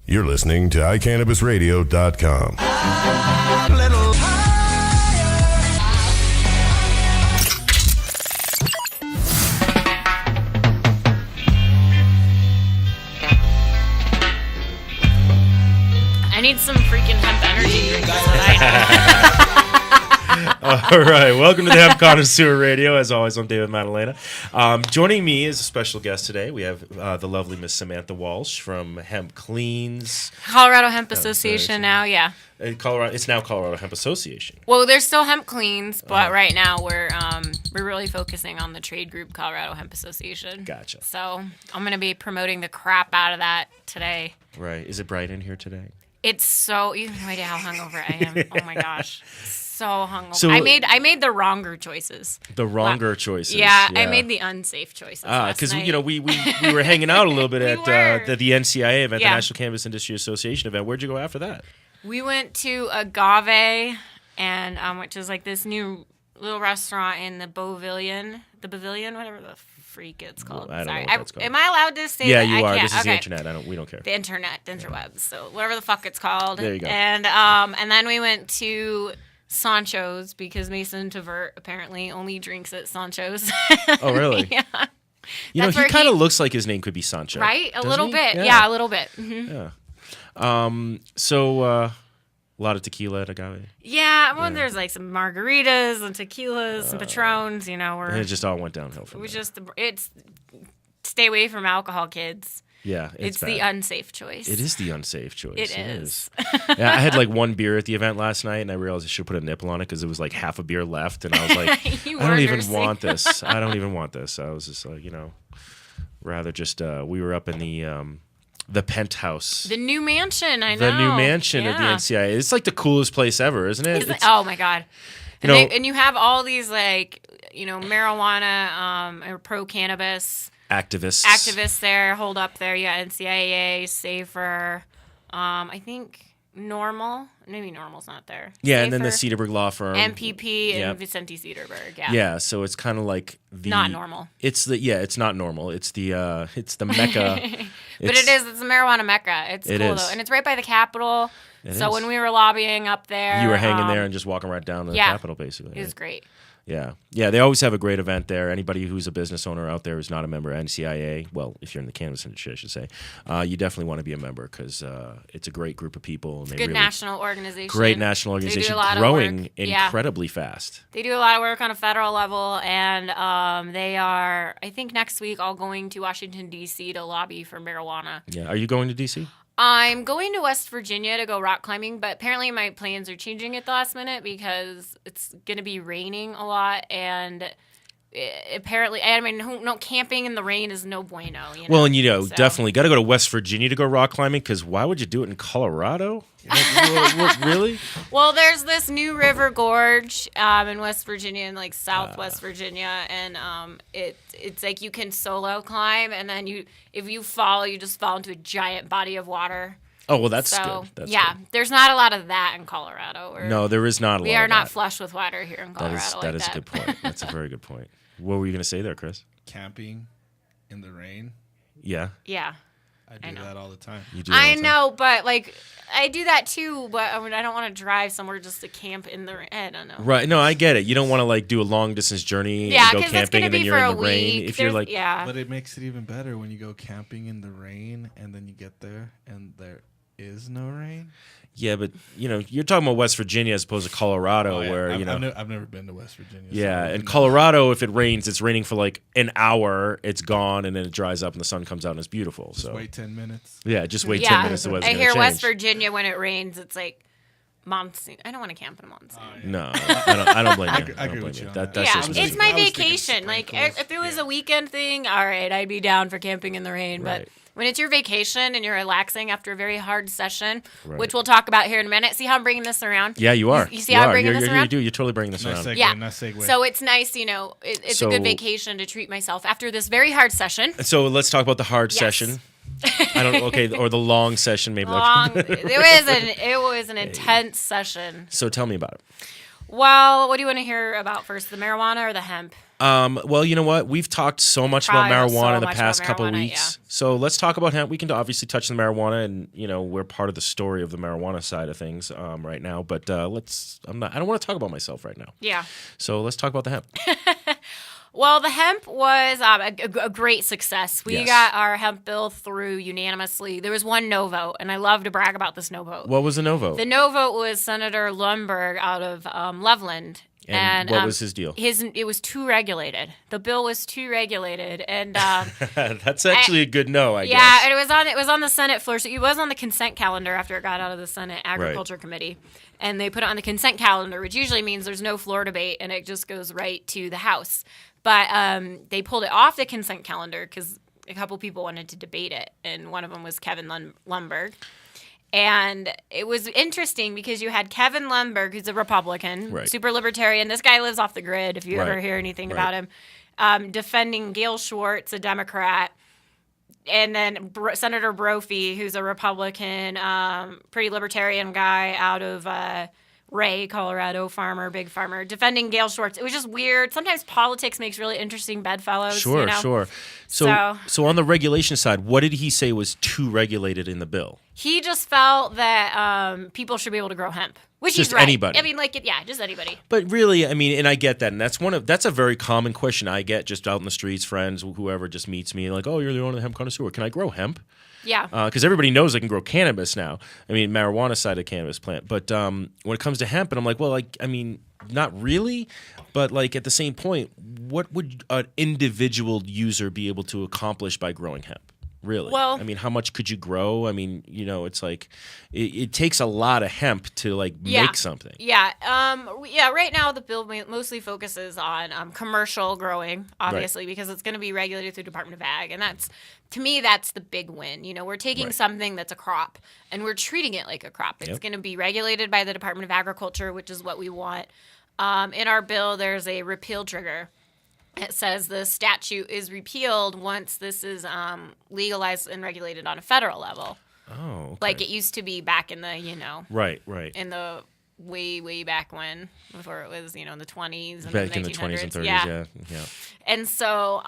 You're listening to iCannabisRadio.com. I need some freaking hemp energy drink. That's what I need. All right, welcome to the Hemp Connoisseur Radio. As always, I'm David Madalena. Joining me as a special guest today, we have the lovely Miss Samantha Walsh from Hemp Cleans. Colorado Hemp Association now, yeah. It's now Colorado Hemp Association. Well, there's still Hemp Cleans, but right now we're really focusing on the trade group Colorado Hemp Association. Gotcha. So I'm going to be promoting the crap out of that today. Right. Is it bright in here today? It's so, you have no idea how hungover I am. Oh my gosh. So hungover. So, I made the wronger choices. The wronger choices. Yeah, I made the unsafe choices. Because we were hanging out a little bit at the NCIA event, Yeah. the National Cannabis Industry Association event. Where'd you go after that? We went to Agave, and which is like this new little restaurant in the Pavilion, whatever the freak it's called. I don't know what that's called. Am I allowed to say Yeah, that? you I are. can't. This is the Okay. internet. We don't care. The interwebs. So whatever the fuck it's called. There you go. And then we went to Sancho's because Mason Tavert apparently only drinks at Sancho's. Oh, really? Yeah. You know, he kind of looks like his name could be Sancho. Right? A doesn't little he? bit. Yeah, a little bit. Mm-hmm. Yeah. So a lot of tequila at Agave. Yeah, well, there's like some margaritas and tequilas, some Patrons, And it just all went downhill from there. It's stay away from alcohol, kids. Yeah, It's bad. the unsafe choice. It is the unsafe choice. It is. Yeah, I had like one beer at the event last night, and I realized I should put a nipple on it because it was like half a beer left, and I was like, You I don't were even nursing. want this. I don't even want this. I was just like, rather just we were up in the penthouse. The new mansion, I know. The new mansion at the Yeah. NCIA. It's like the coolest place ever, isn't it? Isn't it? Oh my god! And, You know- and you have all these like marijuana or pro cannabis activists there, hold up there. Yeah, NCIA, Safer. I think Normal. Maybe Normal's not there. Yeah, and then the Safer, Cedarburg Law Firm. MPP and Yep. Vicente Cedarburg. Yeah. Yeah, so it's kind of like the Not normal. It's not normal. It's the mecca. But it's a marijuana mecca. It's It cool is. though, and it's right by the Capitol. So is. when we were lobbying up there, You were hanging there and just walking right down to the Capitol, basically. it was right? great. Yeah. They always have a great event there. Anybody who's a business owner out there who's not a member of NCIA, well, if you're in the cannabis industry, I should say, you definitely want to be a member because it's a great group of people. And Good national organization. Great national organization, They do a lot of growing work. Yeah. incredibly fast. They do a lot of work on a federal level, and they are, I think, next week all going to Washington, D.C. to lobby for marijuana. Yeah. Are you going to DC? I'm going to West Virginia to go rock climbing, but apparently my plans are changing at the last minute because it's going to be raining a lot, and apparently, no camping in the rain is no bueno. Well, and So- definitely got to go to West Virginia to go rock climbing because why would you do it in Colorado? Really? Well, there's this new river gorge in West Virginia, in like Southwest Virginia, and it's like you can solo climb, and then if you fall, you just fall into a giant body of water. Oh, well, that's So good. That's yeah, good. there's not a lot of that in Colorado. No, there is not a lot. We are of not that. flush with water here in Colorado. That is a good point. That's a very good point. What were you going to say there, Chris? Camping in the rain. Yeah. Yeah. I do that all the time. You do. All I the time. know, but like I do that too. But I don't want to drive somewhere just to camp in the rain. I don't know. Right. No, I get it. You don't want to like do a long distance journey Yeah, and go 'cause that's camping gonna and then be you're for in a the rain. week. If you're like, yeah. But it makes it even better when you go camping in the rain and then you get there and there is no rain. yeah, but you're talking about West Virginia as opposed to Colorado, where I've never been to West Virginia. so yeah, I in wouldn't know. Colorado, if it rains, it's raining for like an hour, it's gone, and then it dries up and the sun comes out and it's beautiful. Just So wait 10 minutes. yeah, just wait Yeah. 10 minutes. The weather's I gonna hear change. West Virginia when it rains, it's like monsoon. I don't want to camp in a monsoon. No, I don't blame you. I don't agree blame with you you. on That's that. Yeah, just it's me. my I was thinking vacation. Like sprinkles. if it was a weekend thing, all right, I'd be down for camping in the rain. Right. But when it's your vacation and you're relaxing after a very hard session, Right. which we'll talk about here in a minute. See how I'm bringing this around? Yeah, you are. You see how I'm bringing this You around? do. You're totally bringing this Nice around. segue. Yeah. Nice segue. So it's nice, it's a So- good vacation to treat myself after this very hard session. So let's talk about the hard Yes. session. Or the long session maybe. It was an intense session. So tell me about it. Well, what do you want to hear about first, the marijuana or the hemp? Well, you know what? We've talked so much about Probably so marijuana in the much past about couple of marijuana, weeks. So let's talk about hemp. We can obviously touch on the marijuana, and we're part of the story of the marijuana side of things right now. But I don't want to talk about myself right now. Yeah. So let's talk about the hemp. Well, the hemp was a great success. We Yes. got our hemp bill through unanimously. There was one no vote, and I love to brag about this no vote. What was the no vote? The no vote was Senator Lundberg out of Loveland. And what was his deal? It was too regulated. The bill was too regulated, and That's actually a good no, I guess. yeah, and it was on the Senate floor. So it was on the consent calendar after it got out of the Senate Agriculture Committee, and they put it on the consent calendar, which usually means there's no floor debate, and it just goes right to the House. But they pulled it off the consent calendar because a couple people wanted to debate it, and one of them was Kevin Lundberg. And it was interesting because you had Kevin Lundberg, who's a Republican, Right. super libertarian. This guy lives off the grid, if you ever Right. hear anything Right. about him, defending Gail Schwartz, a Democrat. And then Senator Brophy, who's a Republican, pretty libertarian guy out of Ray, Colorado, big farmer, defending Gail Schwartz. It was just weird. Sometimes politics makes really interesting bedfellows. Sure, you know? sure. So on the regulation side, what did he say was too regulated in the bill? He just felt that people should be able to grow hemp, which Just he's right. anybody. I mean, just anybody. But really, I mean, and I get that, and that's a very common question I get just out in the streets, friends, whoever just meets me, like, oh, you're the owner of the Hemp Connoisseur. Can I grow hemp? Yeah. Because everybody knows they can grow cannabis now. I mean, marijuana side of cannabis plant. But when it comes to hemp, and I'm like, well, I mean, not really. But at the same point, what would an individual user be able to accomplish by growing hemp? Really? Well, I mean, how much could you grow? I mean, it's like it takes a lot of hemp to make something. Yeah. Right now, the bill mostly focuses on commercial growing, obviously, because it's going to be regulated through Department of Ag, and to me, that's the big win. We're taking something that's a crop, and we're treating it like a crop. It's going to be regulated by the Department of Agriculture, which is what we want. In our bill, there's a repeal trigger. It says the statute is repealed once this is legalized and regulated on a federal level. Oh, okay. Like it used to be back in the, Right. in the way back when, before it was, in the 20s and Back the in the 20s and 30s, Yeah. yeah. And so,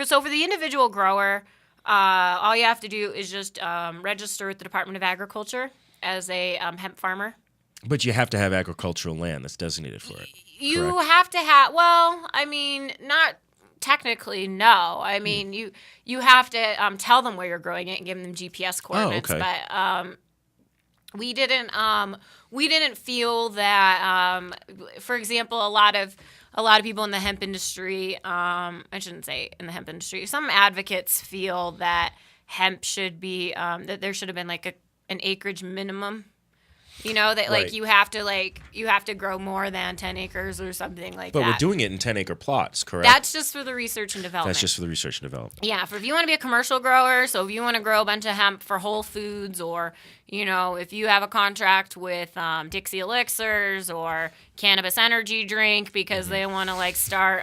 so for the individual grower, all you have to do is just register with the Department of Agriculture as a hemp farmer. But you have to have agricultural land that's designated for it. You correct? have to have, not technically, no. I mean, you have to tell them where you're growing it and give them GPS coordinates. okay. But we didn't feel that, for example, a lot of people in the hemp industry, I shouldn't say in the hemp industry, some advocates feel that hemp should be, that there should have been an acreage minimum. That Right. you have to grow more than 10 acres or something like that. But we're doing it in 10-acre plots, correct? That's just for the research and development. That's just for the research and development. Yeah, if you want to be a commercial grower, so if you want to grow a bunch of hemp for Whole Foods, or if you have a contract with Dixie Elixirs or Cannabis Energy Drink because they want to start,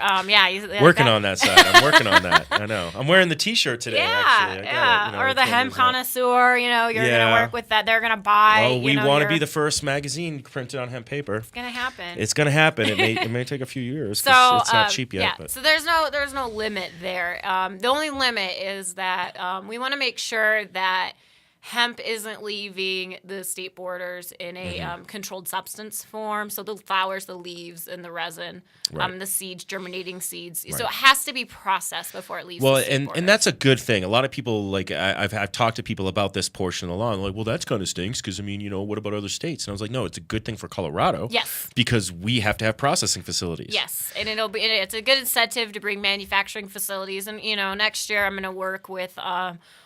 Working on that side. I'm working on that. I know. I'm wearing the T-shirt today. actually. I got it, or the can't Hemp lose that. Connoisseur. You're Yeah. gonna work with that. They're gonna buy. Well, we want to be the first magazine printed on hemp paper. It's gonna happen. It's going to happen. It may take a few years. So 'Cause it's not cheap yet. Yeah. But. So there's no limit there. The only limit is that we want to make sure that hemp isn't leaving the state borders in a controlled substance form. So the flowers, the leaves, and the resin, Right. the seeds, germinating seeds. Right. So it has to be processed before it leaves. Well, the state borders. and that's a good thing. A lot of people I've talked to people about this portion of the law. And they're like, well, that's kind of stinks because what about other states? And I was like, no, it's a good thing for Colorado. Yes. Because we have to have processing facilities. Yes, and it's a good incentive to bring manufacturing facilities. And next year I'm going to work with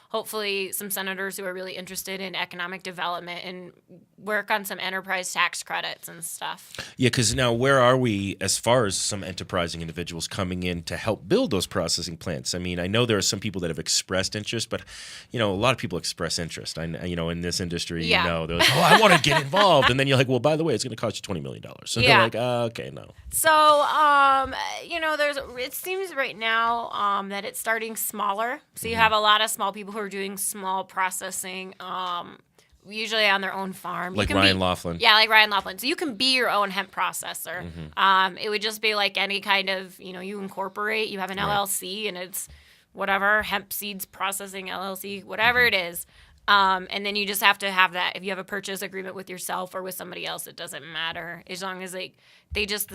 hopefully some senators who are really interested in economic development and work on some enterprise tax credits and stuff. Yeah, because now where are we as far as some enterprising individuals coming in to help build those processing plants? I mean, I know there are some people that have expressed interest, but a lot of people express interest. In this industry, Yeah. they're like, oh, I want to get involved, and then you're like, well, by the way, it's going to cost you $20 million. So Yeah. they're like, okay, no. So, it seems right now that it's starting smaller. So you have a lot of small people who are doing small processing, usually on their own farm. Like Ryan Laughlin. Yeah, like Ryan Laughlin. So you can be your own hemp processor. It would just be like any kind of, you incorporate, you have an LLC, and it's whatever, Hemp Seeds Processing LLC, whatever it is. And then you just have to have that. If you have a purchase agreement with yourself or with somebody else, it doesn't matter. As long as the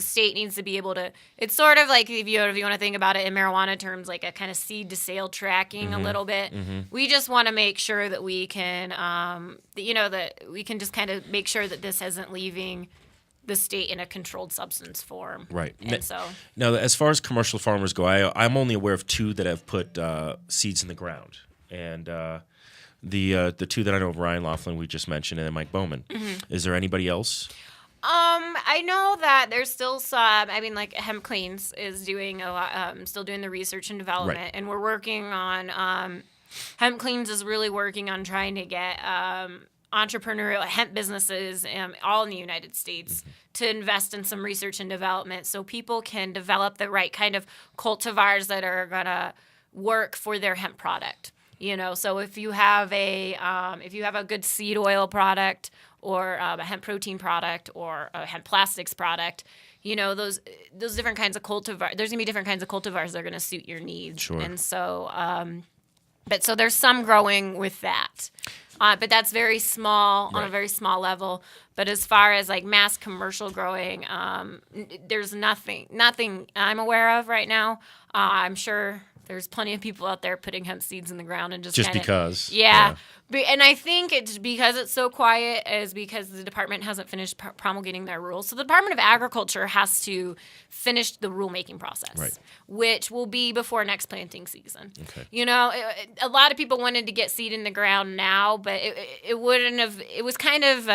state needs to be able to, it's sort of like if you want to think about it in marijuana terms, like a kind of seed to sale tracking a little bit. We just want to make sure that we can, that we can just kind of make sure that this isn't leaving the state in a controlled substance form. Right. And so now, as far as commercial farmers go, I'm only aware of 2 that have put seeds in the ground. And the 2 that I know of, Ryan Laughlin, we just mentioned, and then Mike Bowman. Is there anybody else? I know that there's still some. I mean, like Hemp Cleans is doing a lot, still doing the research and development, and we're working on. Hemp Cleans is really working on trying to get entrepreneurial hemp businesses, all in the United States, to invest in some research and development, so people can develop the right kind of cultivars that are gonna work for their hemp product. So if you have a good seed oil product or a hemp protein product or a hemp plastics product, those different kinds of cultivars. There's gonna be different kinds of cultivars that are gonna suit your needs. Sure. And so, so there's some growing with that, but that's very small on a very small level. But as far as like mass commercial growing, there's nothing I'm aware of right now. I'm sure there's plenty of people out there putting hemp seeds in the ground and just because. Yeah. And I think it's because it's so quiet is because the department hasn't finished promulgating their rules. So the Department of Agriculture has to finish the rulemaking process, which will be before next planting season. Okay. A lot of people wanted to get seed in the ground now, but it wouldn't have. It was kind of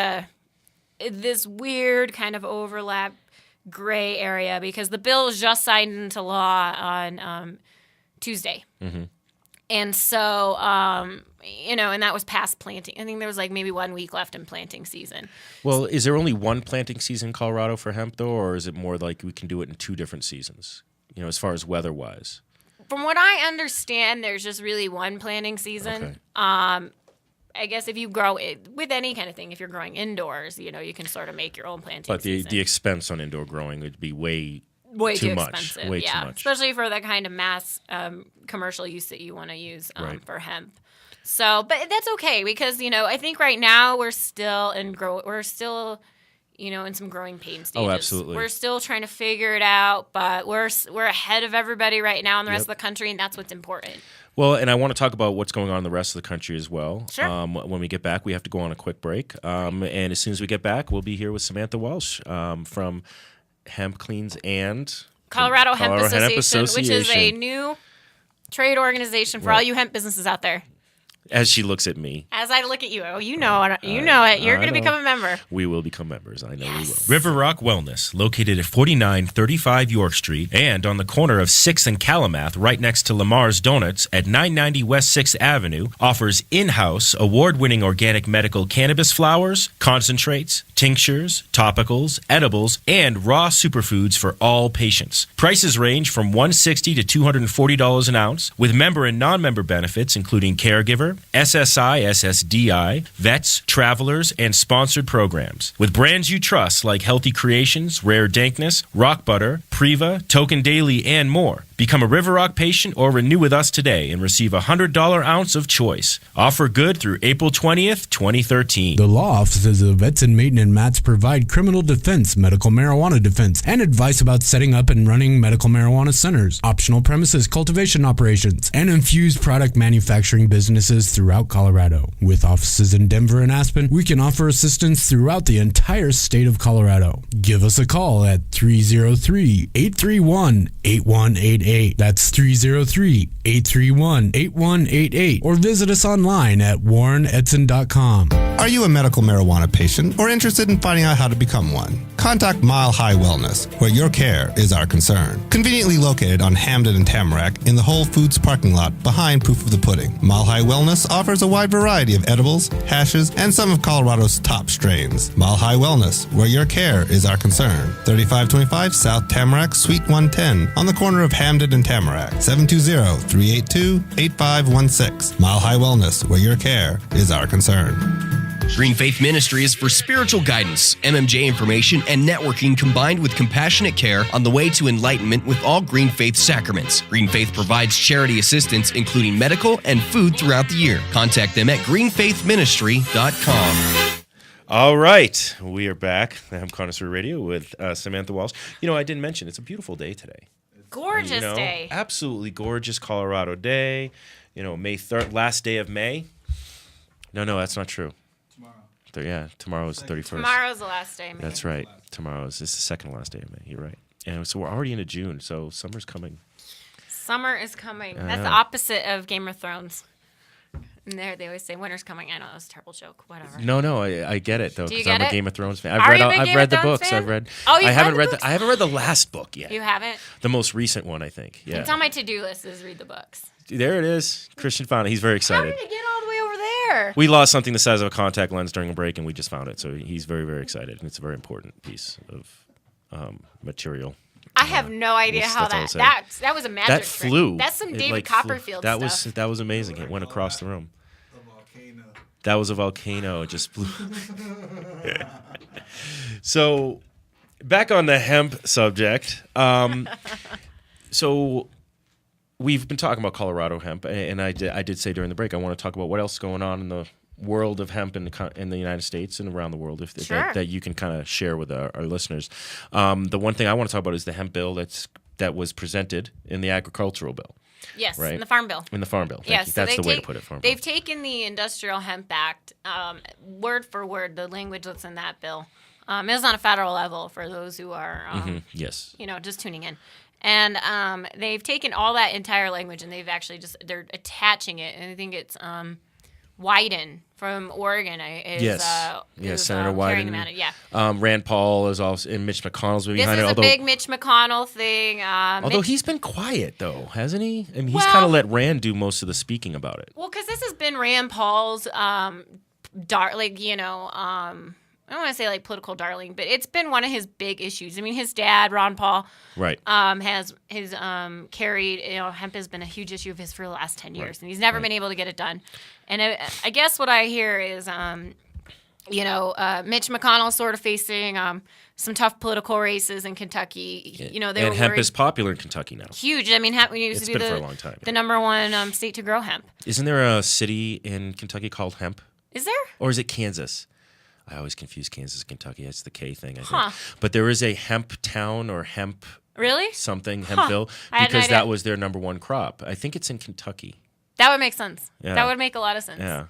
this weird kind of overlap gray area because the bill was just signed into law on Tuesday. And so, and that was past planting. I think there was like maybe 1 week left in planting season. Well, is there only one planting season in Colorado for hemp, though, or is it more like we can do it in 2 different seasons, as far as weather-wise? From what I understand, there's just really one planting season. Okay. I guess if you grow it with any kind of thing, if you're growing indoors, you can sort of make your own planting season. But the expense on indoor growing would be way too much. Expensive. Way too much. Especially for the kind of mass commercial use that you want to use for hemp. So, but that's okay because I think right now we're still in some growing pain stages. Oh, absolutely. We're still trying to figure it out, but we're ahead of everybody right now in the rest of the country, and that's what's important. Well, and I want to talk about what's going on in the rest of the country as well. Sure. When we get back, we have to go on a quick break, and as soon as we get back, we'll be here with Samantha Walsh from Hemp Cleans and Colorado Hemp Association, which is a new trade organization for all you hemp businesses out there. As she looks at me. As I look at you. Oh, you know it. You're going to become a member. We will become members. I know we will. River Rock Wellness, located at 4935 York Street and on the corner of 6th and Calumet, right next to Lamar's Donuts at 990 West 6th Avenue, offers in-house, award-winning organic medical cannabis flowers, concentrates, tinctures, topicals, edibles, and raw superfoods for all patients. Prices range from $160 to $240 an ounce, with member and non-member benefits including caregiver, SSI, SSDI, vets, travelers, and sponsored programs. With brands you trust like Healthy Creations, Rare Dankness, Rock Butter, Priva, Token Daily, and more. Become a River Rock patient or renew with us today and receive a $100 ounce of choice. Offer good through April 20th, 2013. The law offices of Edson, Maton, and Matz provide criminal defense, medical marijuana defense, and advice about setting up and running medical marijuana centers, optional premises cultivation operations, and infused product manufacturing businesses throughout Colorado. With offices in Denver and Aspen, we can offer assistance throughout the entire state of Colorado. Give us a call at 303-831-8188. That's 303-831-8188. Or visit us online at warrenedson.com. Are you a medical marijuana patient or interested in finding out how to become one? Contact Mile High Wellness, where your care is our concern. Conveniently located on Hamden and Tamarack in the Whole Foods parking lot behind Proof of the Pudding. Mile High Wellness offers a wide variety of edibles, hashes, and some of Colorado's top strains. Mile High Wellness, where your care is our concern. 3525 South Tamarack, Suite 110, on the corner of Hamden and Tamarack. 720-382-8516. Mile High Wellness, where your care is our concern. Green Faith Ministry is for spiritual guidance, MMJ information, and networking combined with compassionate care on the way to enlightenment with all Green Faith sacraments. Green Faith provides charity assistance, including medical and food throughout the year. Contact them at greenfaithministry.com. All right, we are back. The Hemp Connoisseur Radio with Samantha Walsh. I didn't mention it's a beautiful day today. Gorgeous day. Absolutely gorgeous Colorado day. May 3rd, last day of May. No, that's not true. Tomorrow is the 31st. Tomorrow's the last day of May. That's right. It's the second last day of May. You're right. And so we're already into June, so summer's coming. Summer is coming. That's the opposite of Game of Thrones. And there they always say winter's coming. I know, that was a terrible joke. Whatever. No, I get it though Do you because get I'm a it? Game of Thrones fan. I've read the books. Fan? I haven't read the last book yet. You haven't? The most recent one, I think. Yeah. It's on my to-do list is read the books. There it is. Christian found it. He's very How excited. did it get all the way over there? We lost something the size of a contact lens during a break, and we just found it. So he's very, very excited. And it's a very important piece of material. I have no idea how that was a magic that trick. flew. That's some David like, Copperfield stuff. That was amazing. It went across the room. That was a volcano. It just flew. So, back on the hemp subject. So, we've been talking about Colorado hemp, and I did say during the break I want to talk about what else is going on in the world of hemp in the United States and around the world that you can kind of share with our listeners. The one thing I want to talk about is the hemp bill that was presented in the agricultural bill. Yes, right? in the Farm Bill. In the Farm Bill. Thank Yes, you. so That's the way to put it. Farm Bill. They've taken the Industrial Hemp Act, word for word, the language that's in that bill. It was on a federal level for those who are, yes, just tuning in. And they've taken all that entire language and they've actually they're attaching it. And I think it's Wyden from Oregon. Senator Wyden. Yeah. Rand Paul is also, and Mitch McConnell's behind this it. This is a big Mitch McConnell thing. Although he's been quiet, though, hasn't he? I mean, he's kind of let Rand do most of the speaking about it. Well, because this has been Rand Paul's, I don't want to say like political darling, but it's been one of his big issues. I mean, his dad, Ron Paul, right, has carried, hemp has been a huge issue of his for the last 10 years, and he's never been able to get it done. And I guess what I hear is, Mitch McConnell sort of facing some tough political races in Kentucky. And hemp is popular in Kentucky now. Huge. I mean, we used to be for a long time. The number one state to grow hemp. Isn't there a city in Kentucky called Hemp? Is there? Or is it Kansas? I always confuse Kansas and Kentucky. It's the K thing, I think. But there is a hemp town or hemp something, Hempville, because that was their number one crop. I think it's in Kentucky. That would make sense. Yeah. That would make a lot of sense. Yeah.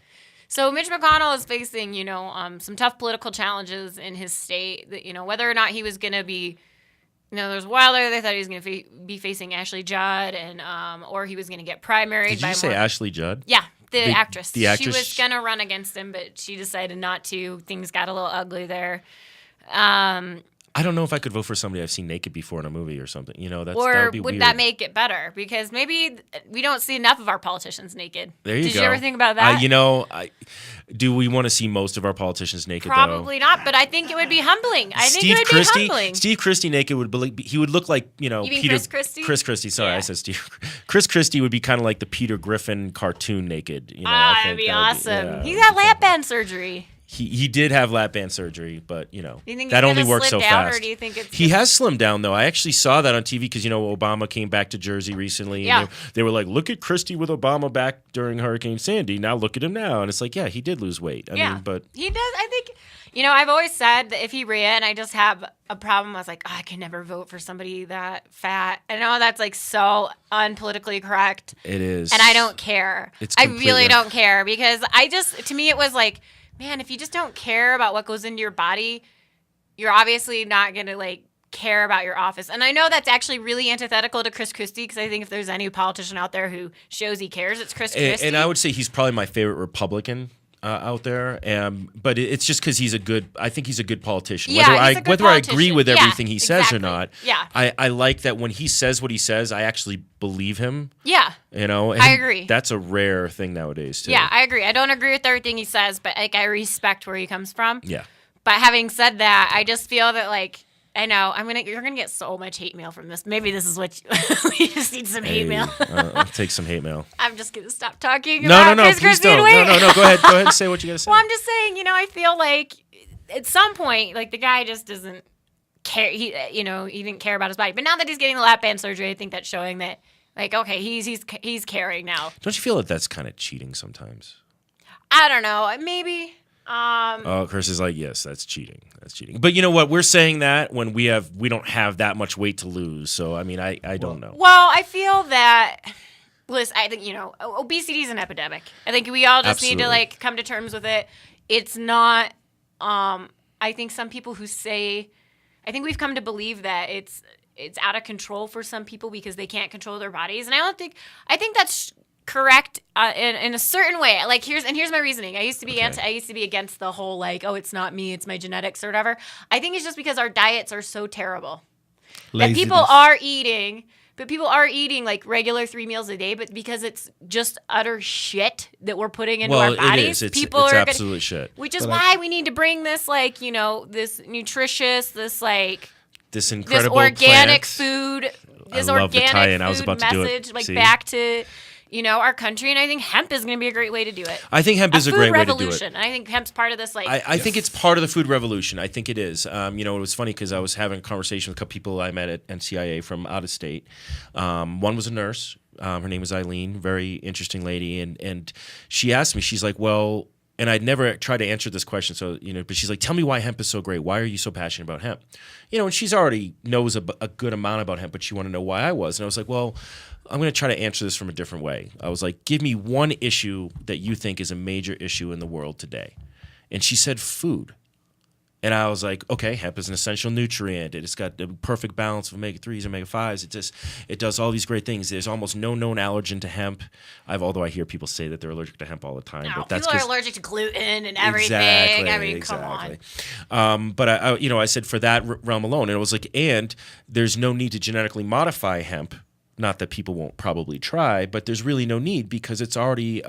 So Mitch McConnell is facing, some tough political challenges in his state. That, whether or not he was going to be, there's a while there they thought he was going to be facing Ashley Judd, and or he was going to get primaried. Did you say Ashley Judd? Yeah. The actress. The actress. She was going to run against him, but she decided not to. Things got a little ugly there. I don't know if I could vote for somebody I've seen naked before in a movie or something. That would be would weird. that make it better? Because maybe we don't see enough of our politicians naked. There you go. Did you ever think about that? Do we want to see most of our politicians naked? Probably not, but I think it would be humbling. Be humbling. Steve Christie naked would look like You mean Peter Chris Christie? Chris Christie. Sorry, I said Steve. Chris Christie would be kind of like the Peter Griffin cartoon naked. That'd be awesome. He got lap band surgery. He did have lap band surgery, but Do you think that only works so down, fast. Or do you think He has slimmed down though. I actually saw that on TV because Obama came back to Jersey recently. Yeah. And they were like, "Look at Christie with Obama back during Hurricane Sandy. Now look at him now." And it's like, yeah, he did lose weight. I mean, but he does. I think I've always said that if he ran, I just have a problem. I was like, I can never vote for somebody that fat. I know that's like so unpolitically correct. It is, and I don't care. I really don't care because to me it was like, man, if you just don't care about what goes into your body, you're obviously not going to care about your office. And I know that's actually really antithetical to Chris Christie because I think if there's any politician out there who shows he cares, it's Chris Christie. And I would say he's probably my favorite Republican out there. But it's just because I think he's a good politician. Yeah, whether I agree with everything he says or not, yeah. I like that when he says what he says, I actually believe him. Yeah. And I agree. That's a rare thing nowadays, too. Yeah, I agree. I don't agree with everything he says, but I respect where he comes from. Yeah. But having said that, I just feel that I know. You're gonna get so much hate mail from this. Maybe this is what we just need some hate mail. I'll take some hate mail. I'm just gonna stop talking. No, about please don't. No. Go ahead and say what you gotta say. Well, I'm just saying. I feel like at some point, like the guy just doesn't care. He didn't care about his body. But now that he's getting the lap band surgery, I think that's showing that, like, okay, he's caring now. Don't you feel that that's kind of cheating sometimes? I don't know. Maybe. Chris is like, yes, that's cheating. That's cheating. But you know what? We're saying that when we don't have that much weight to lose. So I mean, I don't know. Well, I feel that. Listen, I think obesity is an epidemic. I think we all just need to like come to terms with it. It's not. I think some people who say, I think we've come to believe that it's out of control for some people because they can't control their bodies, and I think that's correct in a certain way. Like here's my reasoning. I used to be against the whole like, oh, it's not me, it's my genetics or whatever. I think it's just because our diets are so terrible that people are eating like regular 3 meals a day, but because it's just utter shit that we're putting into our bodies, people are absolute shit. Which is why we need to bring this like, this nutritious, this incredible organic food, this organic food message like back to our country, and I think hemp is going to be a great way to do it. I think hemp is a great way to do it. And I think hemp's part of this. Like, I think it's part of the food revolution. I think it is. It was funny because I was having a conversation with a couple people I met at NCIA from out of state. One was a nurse. Her name was Eileen, very interesting lady, and she asked me. She's like, well. And I'd never tried to answer this question, so but she's like, "Tell me why hemp is so great. Why are you so passionate about hemp?" And she's already knows a good amount about hemp, but she wanted to know why I was. And I was like, "Well, I'm going to try to answer this from a different way." I was like, "Give me one issue that you think is a major issue in the world today," and she said, "Food." And I was like, okay, hemp is an essential nutrient. It's got the perfect balance of omega-3s, omega-5s. It does all these great things. There's almost no known allergen to hemp. Although I hear people say that they're allergic to hemp all the time. No, but that's people are allergic to gluten and everything. Exactly, come on. But I said for that realm alone, and it was like, and there's no need to genetically modify hemp. Not that people won't probably try, but there's really no need because it's already,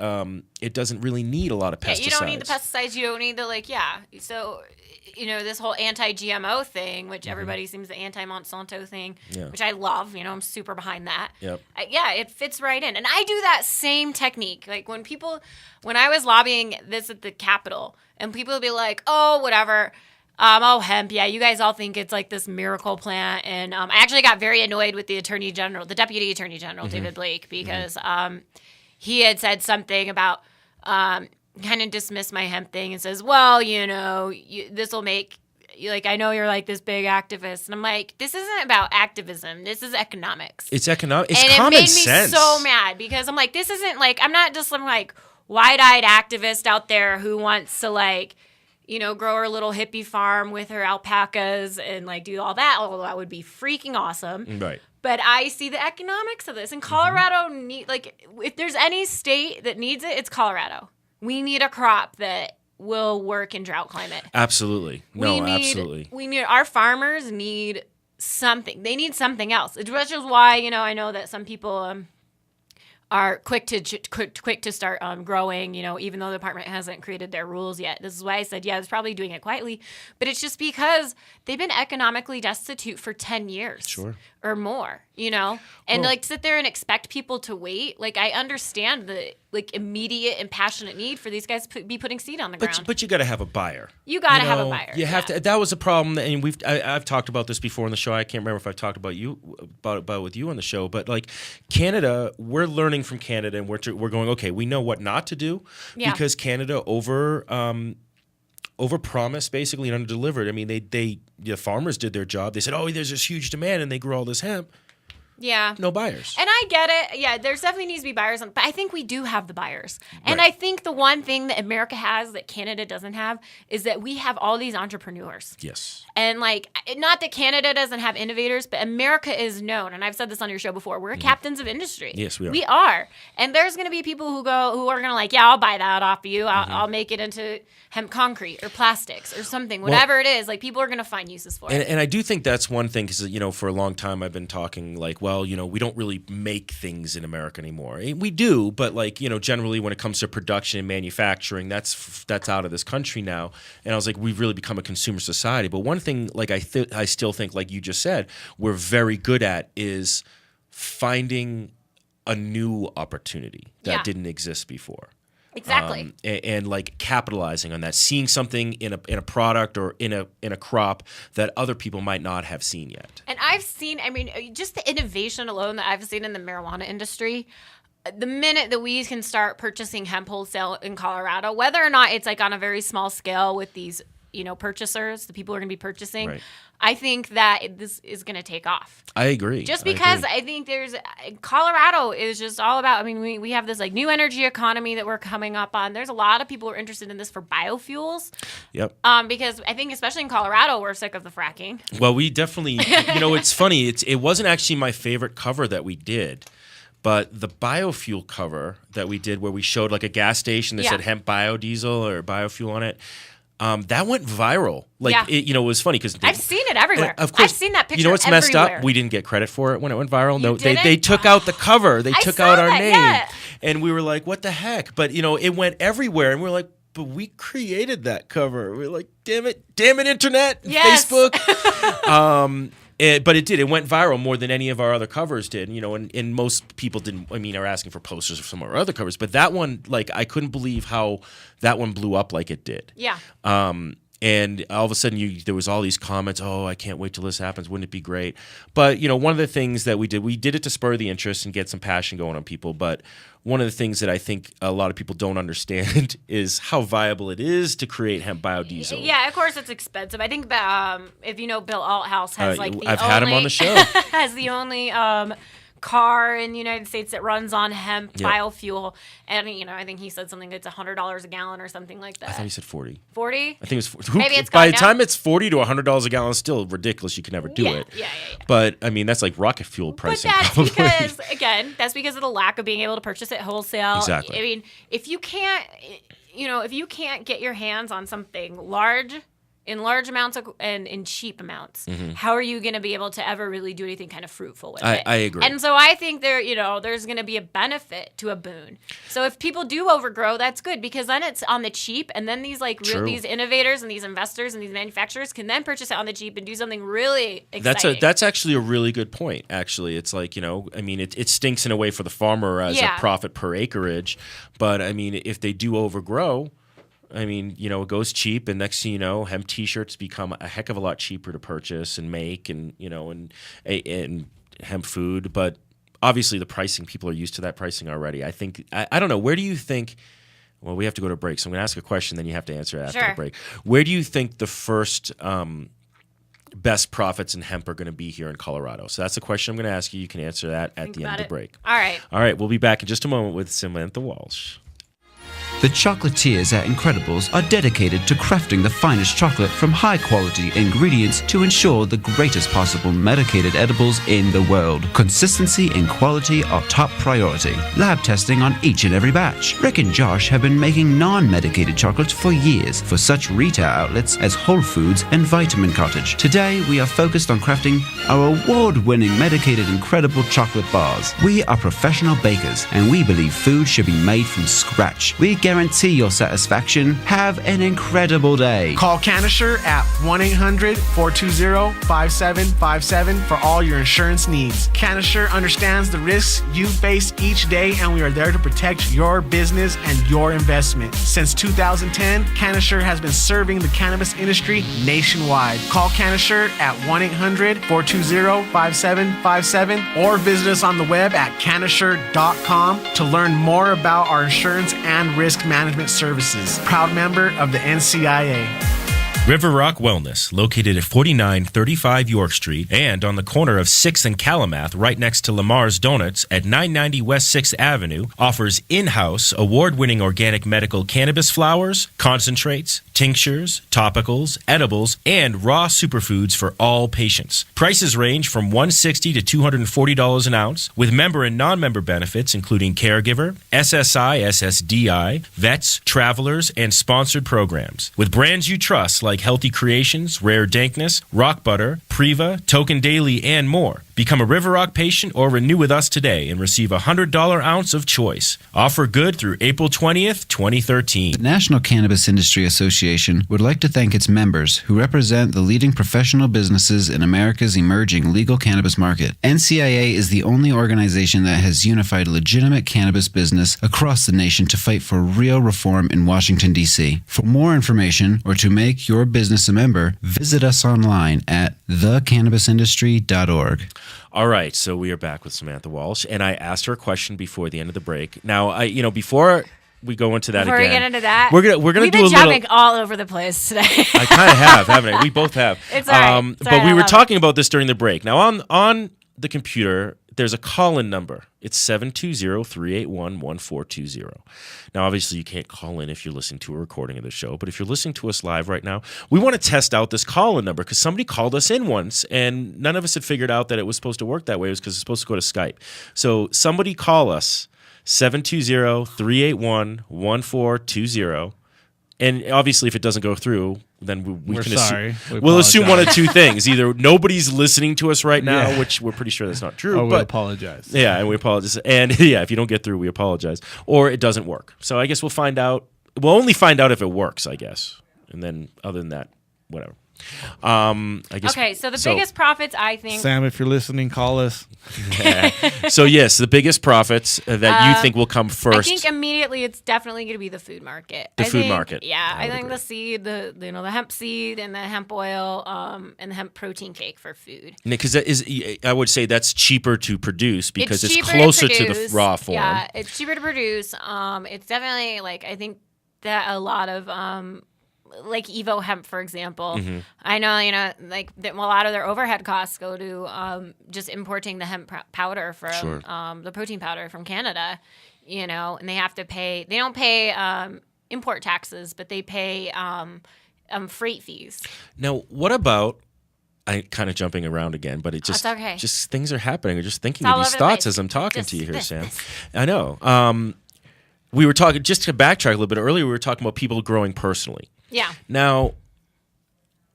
it doesn't really need a lot of pesticides. Yeah, you don't need the pesticides. You don't need the, So, this whole anti-GMO thing, which everybody seems the anti-Monsanto thing, which I love. I'm super behind that. Yep. It fits right in. And I do that same technique. Like when I was lobbying this at the Capitol, and people would be like, oh, whatever. Hemp. Yeah, you guys all think it's like this miracle plant. And I actually got very annoyed with the Deputy Attorney General, David Blake, because he had said something about kind of dismissed my hemp thing and says, well, this will make, like, I know you're like this big activist. And I'm like, this isn't about activism. This is economics. It's economic. It's and common sense. And it made me so mad because I'm like, this isn't like, I'm not just some like wide-eyed activist out there who wants to like, grow her little hippie farm with her alpacas and like do all that, although that would be freaking awesome. Right. But I see the economics of this. And Colorado, if there's any state that needs it, it's Colorado. We need a crop that will work in drought climate. Absolutely. Absolutely. Our farmers need something. They need something else. Which is why, I know that some people are quick to start growing, even though the department hasn't created their rules yet. This is why I said, it's probably doing it quietly. But it's just because they've been economically destitute for 10 years or more, And sit there and expect people to wait. Like, I understand the immediate and passionate need for these guys to be putting seed on the ground. But you got to have a buyer. You got to have a buyer. You have to. That was a problem, and I've talked about this before on the show. I can't remember if I've talked about it with you on the show. But like Canada, we're learning from Canada, and we're going, okay, we know what not to do because Canada over-promised basically and under-delivered. I mean, the farmers did their job. They said, oh, there's this huge demand, and they grew all this hemp. Yeah. No buyers. And I get it. Yeah, there's definitely needs to be buyers. But I think we do have the buyers. And I think the one thing that America has that Canada doesn't have is that we have all these entrepreneurs. Yes. And not that Canada doesn't have innovators, but America is known. And I've said this on your show before. We're captains of industry. Yes, we are. We are. And there's going to be people who are going to I'll buy that off of you. I'll make it into hemp concrete or plastics or something. Whatever it is, people are going to find uses for it. And I do think that's one thing because, for a long time I've been talking well, we don't really make things in America anymore. We do, but like, generally when it comes to production and manufacturing, that's out of this country now. And I was like, we've really become a consumer society. But one thing, like I still think, like you just said, we're very good at is finding a new opportunity that didn't exist before. Exactly. And like capitalizing on that, seeing something in a product or in a crop that other people might not have seen yet. And I've seen, just the innovation alone that I've seen in the marijuana industry, the minute that we can start purchasing hemp wholesale in Colorado, whether or not it's like on a very small scale with these, purchasers, the people who are going to be purchasing, right. I think that this is going to take off. I agree. Just because I think Colorado is just all about, we have this like new energy economy that we're coming up on. There's a lot of people who are interested in this for biofuels. Yep. Because I think especially in Colorado, we're sick of the fracking. Well, we definitely, it's funny. It wasn't actually my favorite cover that we did. But the biofuel cover that we did where we showed like a gas station that said hemp biodiesel or biofuel on it, that went viral. It was funny because I've seen it everywhere. Of course, I've seen that picture. You know what's messed everywhere. up? We didn't get credit for it when it went viral. You didn't? They took out the cover. They took out our name, yeah. and we were like, "What the heck?" But it went everywhere, and we were like, "But we created that cover." We were like, "Damn it, internet, yes. Facebook." But it did. It went viral more than any of our other covers did. And most people didn't. Are asking for posters of some of our other covers, but that one, I couldn't believe how that one blew up like it did. Yeah. And all of a sudden, there was all these comments. Oh, I can't wait till this happens. Wouldn't it be great? But one of the things that we did it to spur the interest and get some passion going on people. But one of the things that I think a lot of people don't understand is how viable it is to create hemp biodiesel. Yeah, of course it's expensive. I think that if Bill Althouse has I've had him on the show. Has the only car in the United States that runs on hemp biofuel, and I think he said something that's $100 a gallon or something like that. I thought he said 40. 40? I think it was 40. Maybe it's by the now. time it's $40 to $100 a gallon, it's still ridiculous. You can never do it. Yeah. But that's like rocket fuel pricing. But that's probably. because of the lack of being able to purchase it wholesale. Exactly. If you can't get your hands on something large. In large amounts and in cheap amounts, how are you going to be able to ever really do anything kind of fruitful with it? I agree. And so I think there's going to be a benefit to a boon. So if people do overgrow, that's good because then it's on the cheap, and then these these innovators and these investors and these manufacturers can then purchase it on the cheap and do something really exciting. That's actually a really good point. Actually, it's like it stinks in a way for the farmer as a profit per acreage, but if they do overgrow. It goes cheap, and next thing you know, hemp T-shirts become a heck of a lot cheaper to purchase and make, and hemp food. But obviously, the pricing, people are used to that pricing already. I think I don't know. Where do you think? Well, we have to go to a break, so I'm going to ask a question, then you have to answer it after the break. Where do you think the first best profits in hemp are going to be here in Colorado? So that's a question I'm going to ask you. You can answer that at the end of the break. All right. We'll be back in just a moment with Samantha Walsh. The chocolatiers at Incredibles are dedicated to crafting the finest chocolate from high-quality ingredients to ensure the greatest possible medicated edibles in the world. Consistency and quality are top priority. Lab testing on each and every batch. Rick and Josh have been making non-medicated chocolates for years for such retail outlets as Whole Foods and Vitamin Cottage. Today, we are focused on crafting our award-winning medicated Incredible chocolate bars. We are professional bakers, and we believe food should be made from scratch. We guarantee your satisfaction. Have an incredible day. Call Connoisseur at 1-800-420-5757 for all your insurance needs. Connoisseur understands the risks you face each day, and we are there to protect your business and your investment. Since 2010, Connoisseur has been serving the cannabis industry nationwide. Call Connoisseur at 1-800-420-5757 or visit us on the web at connoisseur.com to learn more about our insurance and risk management services. Proud member of the NCIA. River Rock Wellness, located at 4935 York Street and on the corner of 6th and Calumet, right next to Lamar's Donuts at 990 West 6th Avenue, offers in-house, award-winning organic medical cannabis flowers, concentrates, tinctures, topicals, edibles, and raw superfoods for all patients. Prices range from $160 to $240 an ounce, with member and non-member benefits including caregiver, SSI, SSDI, vets, travelers, and sponsored programs. With brands you trust like Healthy Creations, Rare Dankness, Rock Butter, Priva, Token Daily, and more. Become a River Rock patient or renew with us today and receive a $100 ounce of choice. Offer good through April 20th, 2013. The National Cannabis Industry Association would like to thank its members who represent the leading professional businesses in America's emerging legal cannabis market. NCIA is the only organization that has unified legitimate cannabis business across the nation to fight for real reform in Washington, D.C. For more information or to make your business a member, visit us online at thecannabisindustry.org. All right, so we are back with Samantha Walsh, and I asked her a question before the end of the break. Now, before we go into that Before again, we get into that, we're gonna We've do a been little. jumping all over the place today. I kind of have, haven't I? We both have. It's all right. It's all but right, we I were love talking about this during the break. Now, on the computer, there's a call-in number. It's 720-381-1420. Now, obviously, you can't call in if you're listening to a recording of the show, but if you're listening to us live right now, we want to test out this call-in number because somebody called us in once, and none of us had figured out that it was supposed to work that way. It was because it's supposed to go to Skype. So somebody call us, 720-381-1420. And obviously, if it doesn't go through, then we're sorry. We'll assume one of two things: either nobody's listening to us right now, Yeah. which we're pretty sure that's not true. Oh, we but apologize. yeah, and we apologize. And yeah, if you don't get through, we apologize. Or it doesn't work. So I guess we'll find out. We'll only find out if it works, I guess. And then other than that, whatever. I guess. Okay, so the biggest profits, I think. Sam, if you're listening, call us. So yes, the biggest profits that you think will come first. I think immediately it's definitely going to be the food market. The food market. Yeah, I think agree. the seed, the hemp seed and the hemp oil, and the hemp protein cake for food. Because I would say that's cheaper to produce because it's cheaper closer to produce. the raw form. Yeah, it's cheaper to produce. It's definitely I think that a lot of like Evo Hemp, for example. Mm-hmm. I know, that a lot of their overhead costs go to just importing the hemp powder from the protein powder from Canada, and they have to pay. They don't pay import taxes, but they pay freight fees. Now, what about? I kind of jumping around again, but it just That's okay. just things are happening. I'm just thinking It's of all these over the thoughts place. as I'm talking to you here, This. Sam. I know. We were talking just to backtrack a little bit earlier. We were talking about people growing personally. Yeah. Now,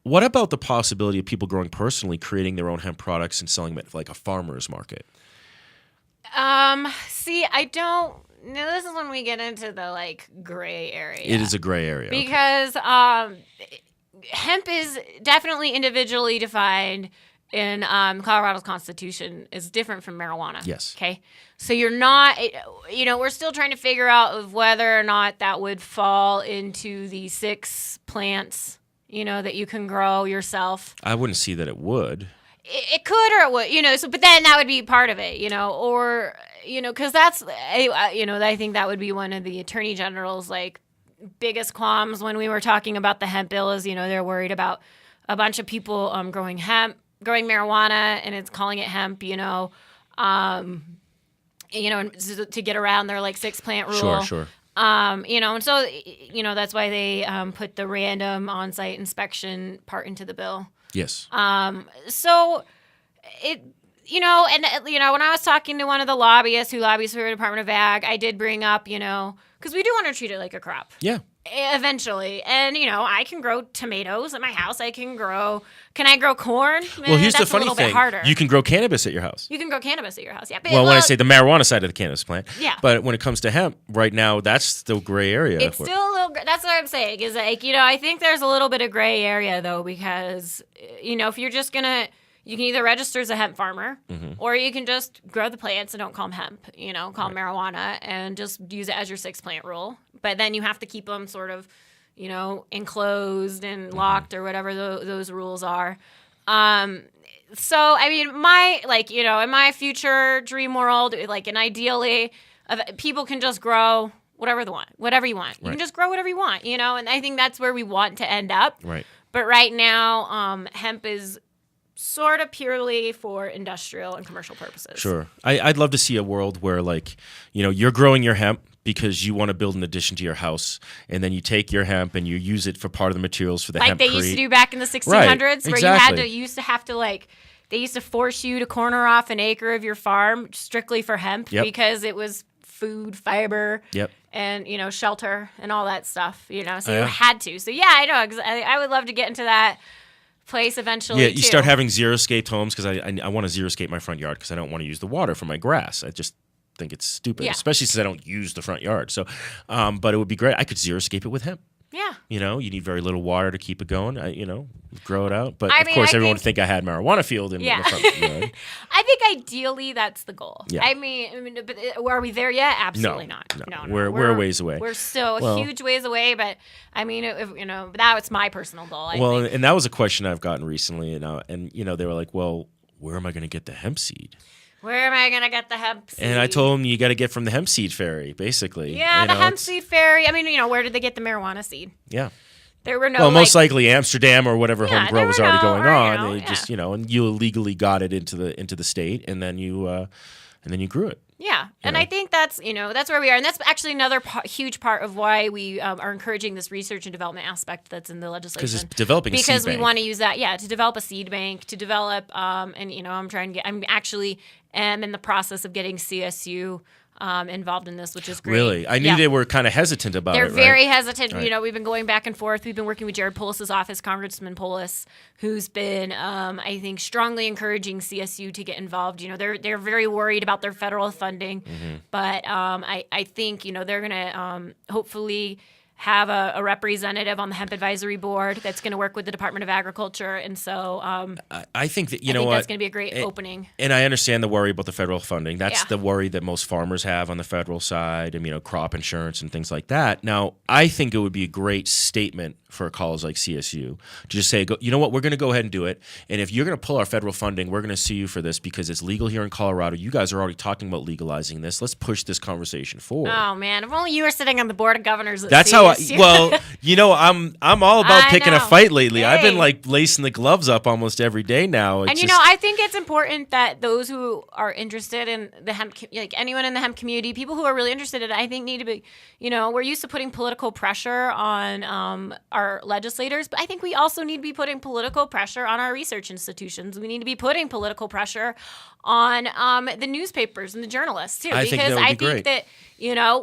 what about the possibility of people growing personally, creating their own hemp products and selling them at like a farmer's market? See, I don't. No, this is when we get into the gray area. It is a gray area. Okay. Because hemp is definitely individually defined in Colorado's constitution is different from marijuana. Yes. Okay. So you're not, we're still trying to figure out of whether or not that would fall into the 6 plants, that you can grow yourself. I wouldn't see that it would. It could or it would, so, but then that would be part of it, or, because that's, I think that would be one of the attorney general's biggest qualms when we were talking about the hemp bill is, they're worried about a bunch of people growing marijuana and it's calling it hemp, and to get around their 6 plant rule. Sure. And so, that's why they put the random on-site inspection part into the bill. Yes. So it, when I was talking to one of the lobbyists who lobbies for the Department of Ag, I did bring up, because we do want to treat it like a crop. Yeah. Eventually. And, I can grow tomatoes at my house. Can I grow corn? Well, here's the That's funny a little bit thing. harder. You can grow cannabis at your house. You can grow cannabis at your house, yeah. But, Well, when I say the marijuana side of the cannabis plant. Yeah. But when it comes to hemp, right now, that's still gray area. it's still a little, that's what I'm saying, is I think there's a little bit of gray area, though, because, if you're just going to, you can either register as a hemp farmer, or you can just grow the plants and don't call them hemp, call them marijuana, and just use it as your 6 plant rule. But then you have to keep them sort of, enclosed and locked or whatever those rules are. So, I mean, in my future dream world, and ideally, people can just grow whatever you want. Right. You can just grow whatever you want, and I think that's where we want to end up. Right. But right now, hemp is sort of purely for industrial and commercial purposes. Sure. I'd love to see a world where, you're growing your hemp because you want to build an addition to your house, and then you take your hemp and you use it for part of the materials for the hemp Like they used to do back in the 1600s, Right, where exactly. you used to have to they used to force you to corner off an acre of your farm strictly for hemp because it was food, fiber, and shelter and all that stuff. So you had to. So yeah, I know. I would love to get into that place eventually. Yeah, you too. start having zero-scaped homes because I want to zero-scape my front yard because I don't want to use the water for my grass. I just think it's stupid, especially since I don't use the front yard. So, but it would be great. I could zero-scape it with hemp. Yeah. You need very little water to keep it going. Grow it out. But I of mean, course, I everyone would think- think I had marijuana field in the front yard. I think ideally that's the goal. Yeah. I mean, but are we there yet? Absolutely not. No. We're a ways away. We're still a huge ways away. But I mean, that was my personal goal. I think. And that was a question I've gotten recently. And they were like, well, where am I going to get the hemp seed? Where am I going to get the hemp seed? And I told them you got to get from the hemp seed fairy, basically. Yeah, the hemp seed fairy. I mean, where did they get the marijuana seed? Yeah. There were no. Well, most likely Amsterdam or whatever home grow was already going on. Or, They just and you illegally got it into the state, and then you grew it. Yeah, and I think that's that's where we are, and that's actually another huge part of why we are encouraging this research and development aspect that's in the legislation. Because it's developing a seed bank. Because we want to use that, to develop a seed bank, to develop, and I'm actually in the process of getting CSU involved in this, which is great. Really? I knew they were kind of hesitant about They're it. They're very right? hesitant. Right. We've been going back and forth. We've been working with Jared Polis's office, Congressman Polis, who's been, I think, strongly encouraging CSU to get involved. They're very worried about their federal funding, but I think they're going to hopefully have a representative on the Hemp Advisory Board that's going to work with the Department of Agriculture, and so I think that I think that's going to be a great opening. And I understand the worry about the federal funding. That's the worry that most farmers have on the federal side, and crop insurance and things like that. Now, I think it would be a great statement for a college like CSU to just say, you know what, we're going to go ahead and do it. And if you're going to pull our federal funding, we're going to sue you for this because it's legal here in Colorado. You guys are already talking about legalizing this. Let's push this conversation forward. Oh man, if only you were sitting on the board of governors. That's how I'm all about picking a fight lately. Hey. I've been lacing the gloves up almost every day now. And I think it's important that those who are interested in the hemp, anyone in the hemp community, people who are really interested in it, I think need to be, we're used to putting political pressure on our legislators, but I think we also need to be putting political pressure on our research institutions. We need to be putting political pressure on the newspapers and the journalists too, because I think that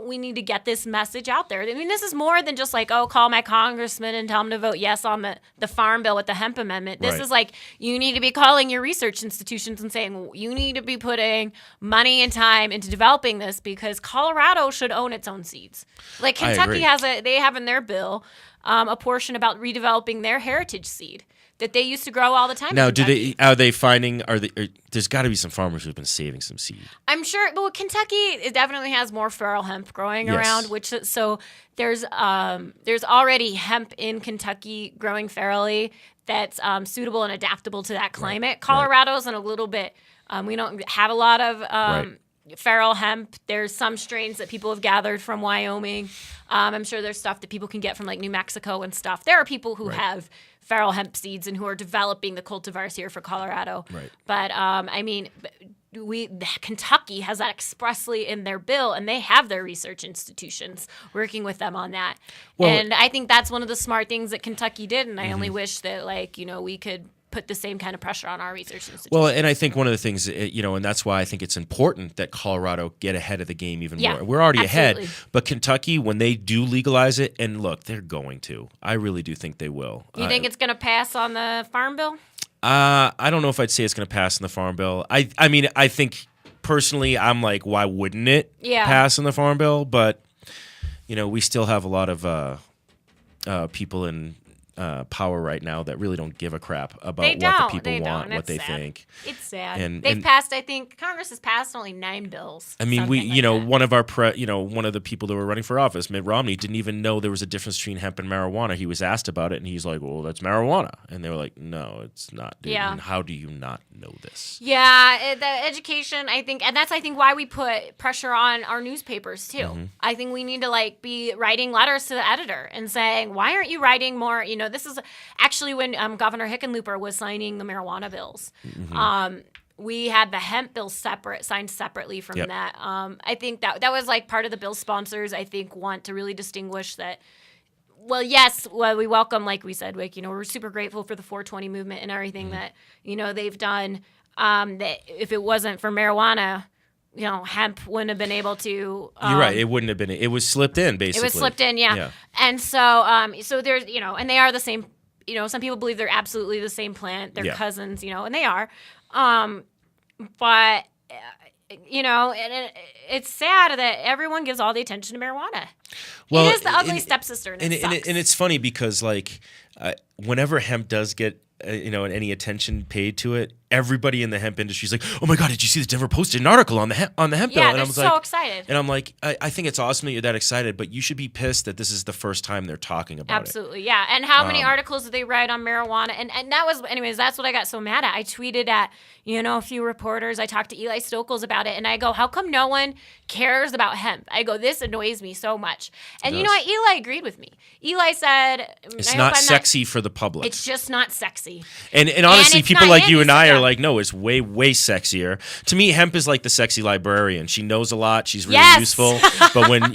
we need to get this message out there. I mean, this is more than just call my congressman and tell him to vote yes on the farm bill with the hemp amendment. This is you need to be calling your research institutions and saying you need to be putting money and time into developing this because Colorado should own its own seeds. Like Kentucky they have in their bill a portion about redeveloping their heritage seed that they used to grow all the time. Now, there's got to be some farmers who've been saving some seed. I'm sure, but Kentucky, it definitely has more feral hemp growing around, so there's already hemp in Kentucky growing ferally that's suitable and adaptable to that climate. Right. Colorado's in a little bit, we don't have a lot of feral hemp. There's some strains that people have gathered from Wyoming. I'm sure there's stuff that people can get from New Mexico and stuff. There are people who have feral hemp seeds and who are developing the cultivars here for Colorado. Right. But Kentucky has that expressly in their bill, and they have their research institutions working with them on that. Well, and I think that's one of the smart things that Kentucky did, and I only wish that we could put the same kind of pressure on our research institutions. Well, and I think one of the things, and that's why I think it's important that Colorado get ahead of the game even more. We're already ahead, but Kentucky, when they do legalize it, and look, they're going to. I really do think they will. You think it's going to pass on the farm bill? I don't know if I'd say it's going to pass on the farm bill. I mean, I think personally, I'm like, why wouldn't it pass on the farm bill? But, we still have a lot of people in power right now that really don't give a crap about what the people want, what they think. It's sad. And they've passed, I think, Congress has passed only 9 bills. I mean, one of the people that were running for office, Mitt Romney, didn't even know there was a difference between hemp and marijuana. He was asked about it, and he's like, well, that's marijuana. And they were like, no, it's not, dude. Yeah. And how do you not know this? Yeah, the education, I think, and that's, I think, why we put pressure on our newspapers, too. Mm-hmm. I think we need to, be writing letters to the editor and saying, why aren't you writing more, this is actually when Governor Hickenlooper was signing the marijuana bills. Mm-hmm. We had the hemp bill signed separately from that. I think that was part of the bill sponsors, I think, want to really distinguish that. Well, yes, we welcome, like we said, we're super grateful for the 420 movement and everything that, they've done. That if it wasn't for marijuana, hemp wouldn't have been able to. You're right. It wouldn't have been. It was slipped in, basically. It was slipped in, yeah. And so there's, and they are the same some people believe they're absolutely the same plant. They're Yeah. cousins, and they are. But it's sad that everyone gives all the attention to marijuana. Well, it is the ugly stepsister, and it sucks. And it's funny because whenever hemp does get any attention paid to it, everybody in the hemp industry is like, "Oh my God, did you see that Denver posted an article on the hemp bill?" Yeah, and they're I was so excited. And I'm like, I think it's awesome that you're that excited, but you should be pissed that this is the first time they're talking about Absolutely, yeah. And how many articles did they write on marijuana? And that was, anyways, that's what I got so mad at. I tweeted at, a few reporters. I talked to Eli Stokel's about it, and I go, how come no one cares about hemp? I go, this annoys me so much. And you know what? Eli agreed with me. Eli said, it's not sexy for the public. It's just not sexy. And honestly, people like you and I are yeah. like, no, it's way, way sexier. To me, hemp is like the sexy librarian. She knows a lot. She's really Yes. useful. But when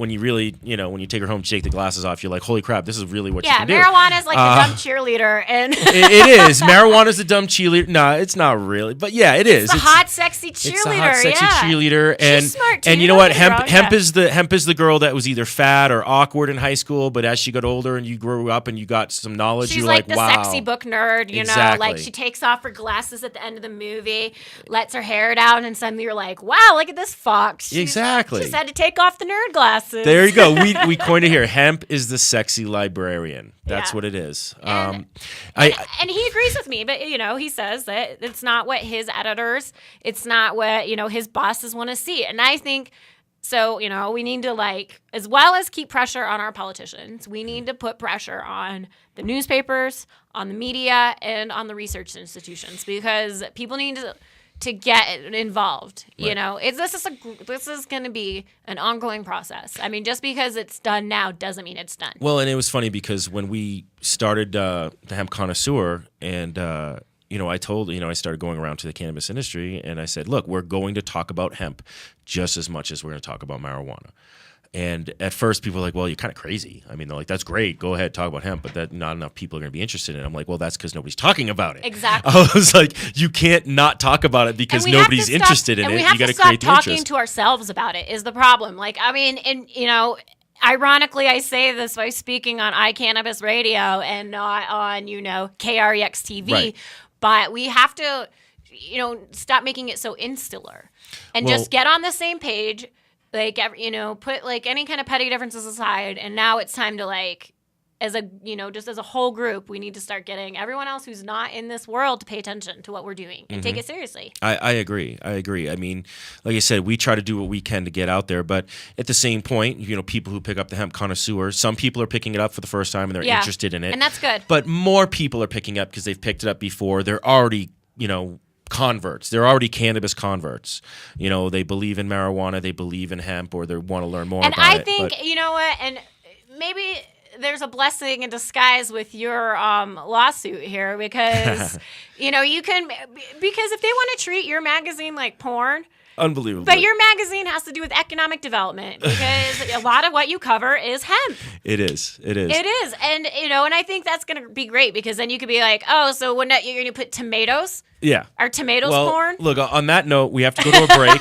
you really, when you take her home, take the glasses off, you're like, holy crap, this is really what you can do. Marijuana is like the dumb cheerleader. And it is. Marijuana's the dumb cheerleader. No, it's not really. But yeah, it is. It's the hot, sexy cheerleader. It's the hot, sexy yeah. cheerleader. And, She's smart too. and you know what? Hemp Yeah. is the girl that was either fat or awkward in high school, but as she got older and you grew up and you got some knowledge, She's you're like the wow. sexy book nerd, Exactly. like she takes off her glasses at the end of the movie, lets her hair down, and suddenly you're like, wow, look at this fox. Exactly. She just had to take off the nerd glasses. There you go. We coined it here. Hemp is the sexy librarian. That's Yeah. what it is. And he agrees with me, but he says that it's not what his editors, it's not what his bosses want to see, and I think so. We need to as well as keep pressure on our politicians, we need to put pressure on the newspapers, on the media, and on the research institutions because people need to get involved. Right. This is going to be an ongoing process. I mean, just because it's done now doesn't mean it's done. Well, and it was funny because when we started the Hemp Connoisseur and I told, I started going around to the cannabis industry and I said, look, we're going to talk about hemp just as much as we're going to talk about marijuana. And at first people were like, well, you're kind of crazy. I mean, they're like, that's great. Go ahead, talk about hemp, but that not enough people are going to be interested in it. I'm like, well, that's because nobody's talking about it. Exactly. I was like, you can't not talk about it because nobody's interested in it. You got to create the talking interest. to ourselves about it is the problem. Ironically, I say this by speaking on iCannabis Radio and not on, KREX TV. Right. But we have to, stop making it so insular and just get on the same page. Put any kind of petty differences aside, and now it's time to as a whole group, we need to start getting everyone else who's not in this world to pay attention to what we're doing and take it seriously. I agree. I mean, like I said, we try to do what we can to get out there, but at the same point, people who pick up the Hemp Connoisseur, some people are picking it up for the first time and they're interested in it. And that's good. But more people are picking up because they've picked it up before. They're already, converts. They're already cannabis converts. They believe in marijuana, they believe in hemp, or they want to learn more about it. And I think, and maybe there's a blessing in disguise with your lawsuit here because, you can, because if they want to treat your magazine like porn, unbelievable. But your magazine has to do with economic development because a lot of what you cover is hemp. It is. It is. And, and I think that's going to be great because then you could be like, oh, so when you're going to put tomatoes? Yeah. Are tomatoes well, porn? Look, on that note, we have to go to a break.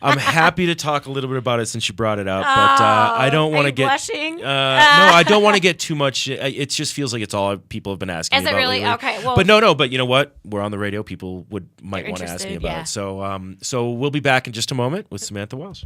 I'm happy to talk a little bit about it since you brought it up, but I don't want to get blushing? No, I don't want to get too much. It just feels like it's all people have been asking me about. Is it really? Lately. Okay. Well, but no, but you know what? We're on the radio. People might want to ask me about it. So we'll be back in just a moment with Samantha Walsh.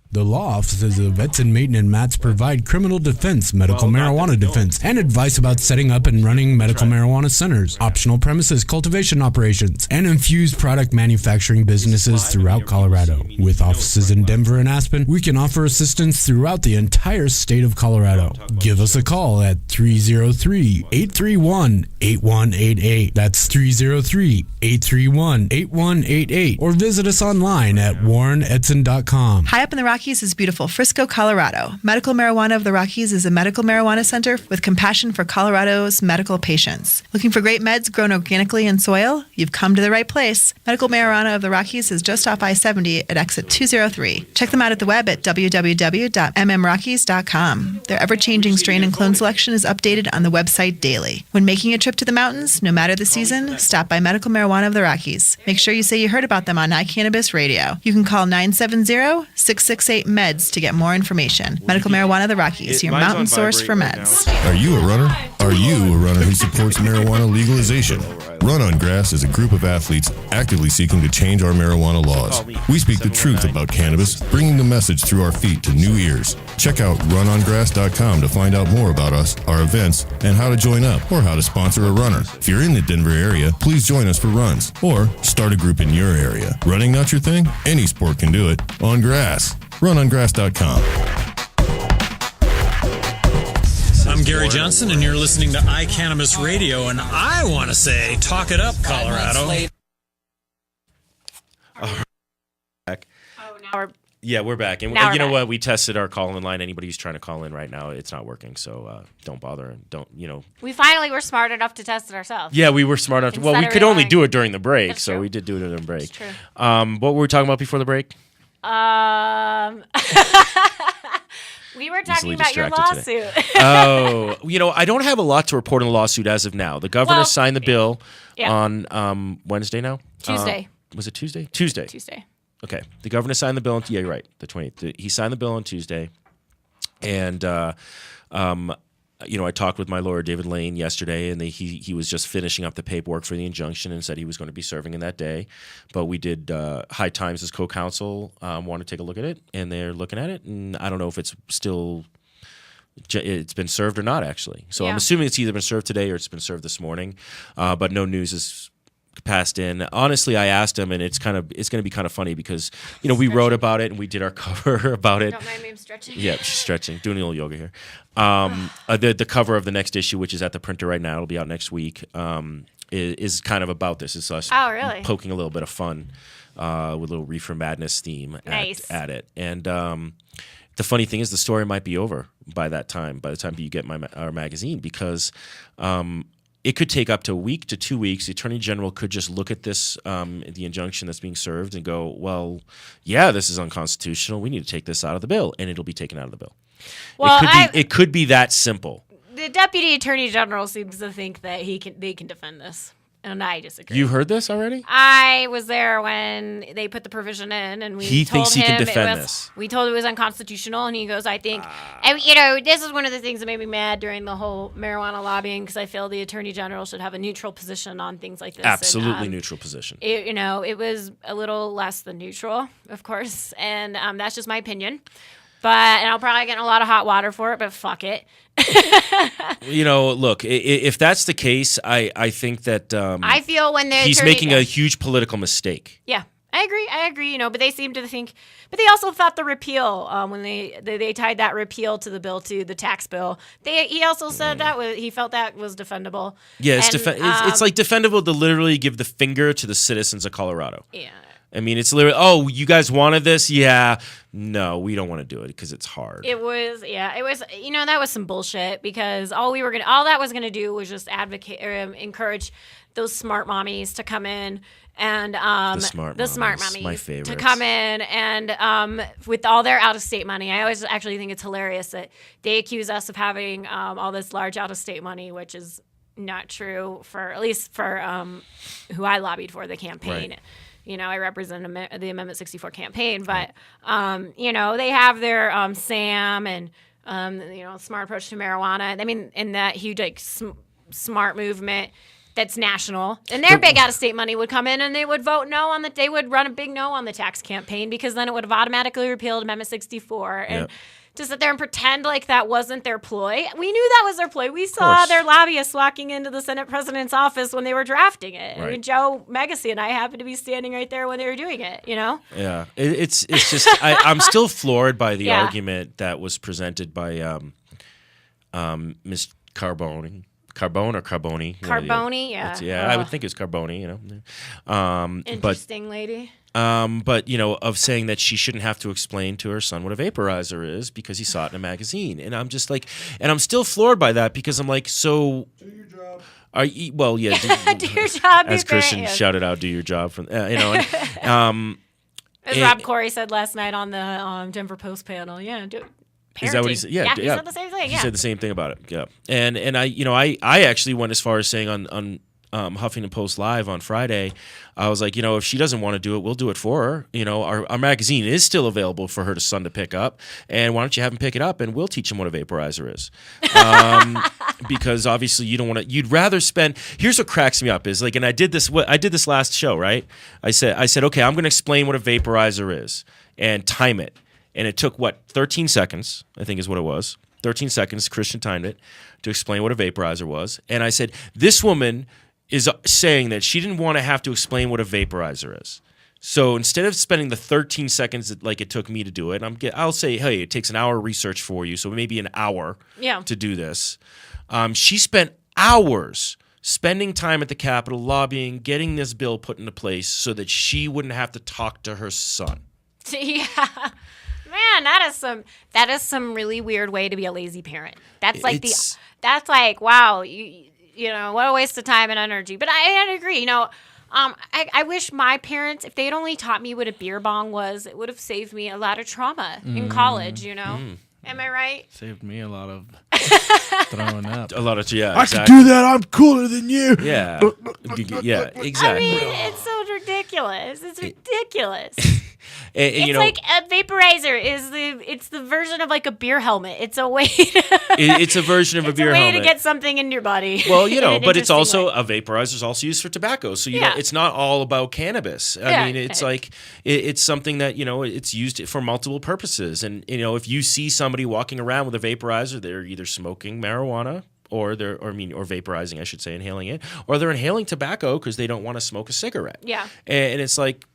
The law offices of Edson, Maton, and Matz provide criminal defense, medical marijuana defense, and advice about setting up and running medical marijuana centers, optional premises cultivation operations, and infused product manufacturing businesses throughout Colorado. With offices in Denver and Aspen, we can offer assistance throughout the entire state of Colorado. Give us a call at 303-831-8188. That's 303-831-8188. Or visit us online at warrenedson.com. High up in the Rockies is beautiful Frisco, Colorado. Medical Marijuana of the Rockies is a medical marijuana center with compassion for Colorado's medical patients. Looking for great meds grown organically in soil? You've come to the right place. Medical Marijuana of the Rockies is just off I-70 at exit 203. Check them out at the web at www.mmrockies.com. Their ever-changing strain and clone selection is updated on the website daily. When making a trip to the mountains, no matter the season, stop by Medical Marijuana of the Rockies. Make sure you say you heard about them on iCannabis Radio. You can call 970-666 Fixate Meds to get more information. Medical Marijuana of the Rockies, your Mine's on mountain source for vibrate right meds. Are you a runner? Are you a runner who supports marijuana legalization? Run on Grass is a group of athletes actively seeking to change our marijuana laws. We speak the truth about cannabis, bringing the message through our feet to new ears. Check out runongrass.com to find out more about us, our events, and how to join up or how to sponsor a runner. If you're in the Denver area, please join us for runs or start a group in your area. Running not your thing? Any sport can do it. On grass. Runongrass.com. I'm Gary Johnson, and you're listening to iCannabis Radio, and I want to say, talk it up, Colorado. Yeah, we're back. And Now you we're know back. what? We tested our call-in line. Anybody who's trying to call in right now, it's not working. So don't bother. We finally were smart enough to test it ourselves. Yeah, we were smart enough. Well, Instead we of could only relying- do it during the break, That's so true. we did do it during the break. That's true. What were we talking about before the break? We were talking Easily about your distracted lawsuit. Oh, I don't have a lot to report on the lawsuit as of now. The governor signed the bill yeah. on Wednesday now? Tuesday. Was it Tuesday? Tuesday. Okay. The governor signed the bill. Yeah, you're right. The 20th. He signed the bill on Tuesday. And, I talked with my lawyer, David Lane, yesterday, and he was just finishing up the paperwork for the injunction and said he was going to be serving in that day. But we did High Times as co-counsel want to take a look at it, and they're looking at it. And I don't know if it's been served or not, actually. So Yeah. I'm assuming it's either been served today or it's been served this morning. But no news is passed in. Honestly, I asked him, and it's going to be kind of funny because we wrote about it and we did our cover about it. Don't mind me, I'm stretching. Yeah, she's stretching, doing a little yoga here. The cover of the next issue, which is at the printer right now, it'll be out next week, is kind of about this. It's us poking a little bit of fun with a little Reefer Madness theme at it. And the funny thing is the story might be over by that time, by the time you get our magazine, because it could take up to a week to 2 weeks. The Attorney General could just look at this, the injunction that's being served, and go, well, yeah, this is unconstitutional. We need to take this out of the bill, and it'll be taken out of the bill. Well, it could be that simple. The Deputy Attorney General seems to think that they can defend this, and I disagree. You heard this already? I was there when they put the provision in, and He told thinks he him can defend this. We told him it was unconstitutional, and he goes, I think, and this is one of the things that made me mad during the whole marijuana lobbying, because I feel the Attorney General should have a neutral position on things like this. Absolutely and, neutral position. It was a little less than neutral, of course, and that's just my opinion. And I'll probably get in a lot of hot water for it, but fuck it. Look, if that's the case, I think that I feel when he's making a huge political mistake. Yeah, I agree. But they seem to think, but they also thought the repeal when they tied that repeal to the bill, to the tax bill. He also said he felt that was defendable. Yeah, it's like defendable to literally give the finger to the citizens of Colorado. Yeah. I mean, it's literally, you guys wanted this? Yeah. No, we don't want to do it because it's hard. It was, that was some bullshit, because all that was going to do was just advocate or encourage those smart mommies to come in and the smart mommies, my favorites, to come in and with all their out-of-state money. I always actually think it's hilarious that they accuse us of having all this large out-of-state money, which is not true, at least for who I lobbied for the campaign. Right. I represent the Amendment 64 campaign, but, they have their SAM and, smart approach to marijuana. I mean, in that huge, smart movement that's national. And their big out-of-state money would come in and they would vote they would run a big no on the tax campaign, because then it would have automatically repealed Amendment 64. And to sit there and pretend like that wasn't their ploy. We knew that was their ploy. We saw their lobbyists walking into the Senate president's office when they were drafting it. Right. I mean, Joe Megacy and I happened to be standing right there when they were doing it, Yeah. It's just, I'm still floored by the argument that was presented by Ms. Carboni. Carbone or Carboni? Carboni, yeah. I would think it's Carboni, Interesting lady. Of saying that she shouldn't have to explain to her son what a vaporizer is because he saw it in a magazine. And I'm just like, and I'm still floored by that, because I'm like, so. Do your job. Do your job. As Christian shouted out, do your job. As Rob Corey said last night on the Denver Post panel. Yeah. Is that what he said? Yeah, he said the same thing. He said the same thing about it. Yeah, and I actually went as far as saying on Huffington Post Live on Friday, I was like, if she doesn't want to do it, we'll do it for her. Our magazine is still available for her son to pick up, and why don't you have him pick it up, and we'll teach him what a vaporizer is. Because obviously you don't want to. You'd rather spend. Here's what cracks me up is like, and I did this last show, right? I said, okay, I'm going to explain what a vaporizer is and time it, and it took 13 seconds, I think is what it was. 13 seconds. Christian timed it to explain what a vaporizer was, and I said, this woman is saying that she didn't want to have to explain what a vaporizer is. So instead of spending the 13 seconds like it took me to do it, I'll say, hey, it takes an hour research for you, so maybe an hour to do this. She spent hours spending time at the Capitol lobbying, getting this bill put into place so that she wouldn't have to talk to her son. Yeah. Man, that is some really weird way to be a lazy parent. That's like wow, what a waste of time and energy. But I agree. I wish my parents, if they'd only taught me what a beer bong was, it would have saved me a lot of trauma in college. Am I right? Saved me a lot of throwing up. A lot of I can do that. I'm cooler than you. Yeah, yeah, exactly. I mean, it's so ridiculous. It's ridiculous. And, it's like a vaporizer it's the version of like a beer helmet. It's a way it's a version of a beer helmet. It's a way to get something in your body. Well, but it's also a vaporizer is also used for tobacco. So it's not all about cannabis. I mean, it's like it's something that it's used for multiple purposes. And if you see somebody walking around with a vaporizer, they're either smoking marijuana or vaporizing, I should say, inhaling it, or they're inhaling tobacco because they don't want to smoke a cigarette. Yeah. And it's like,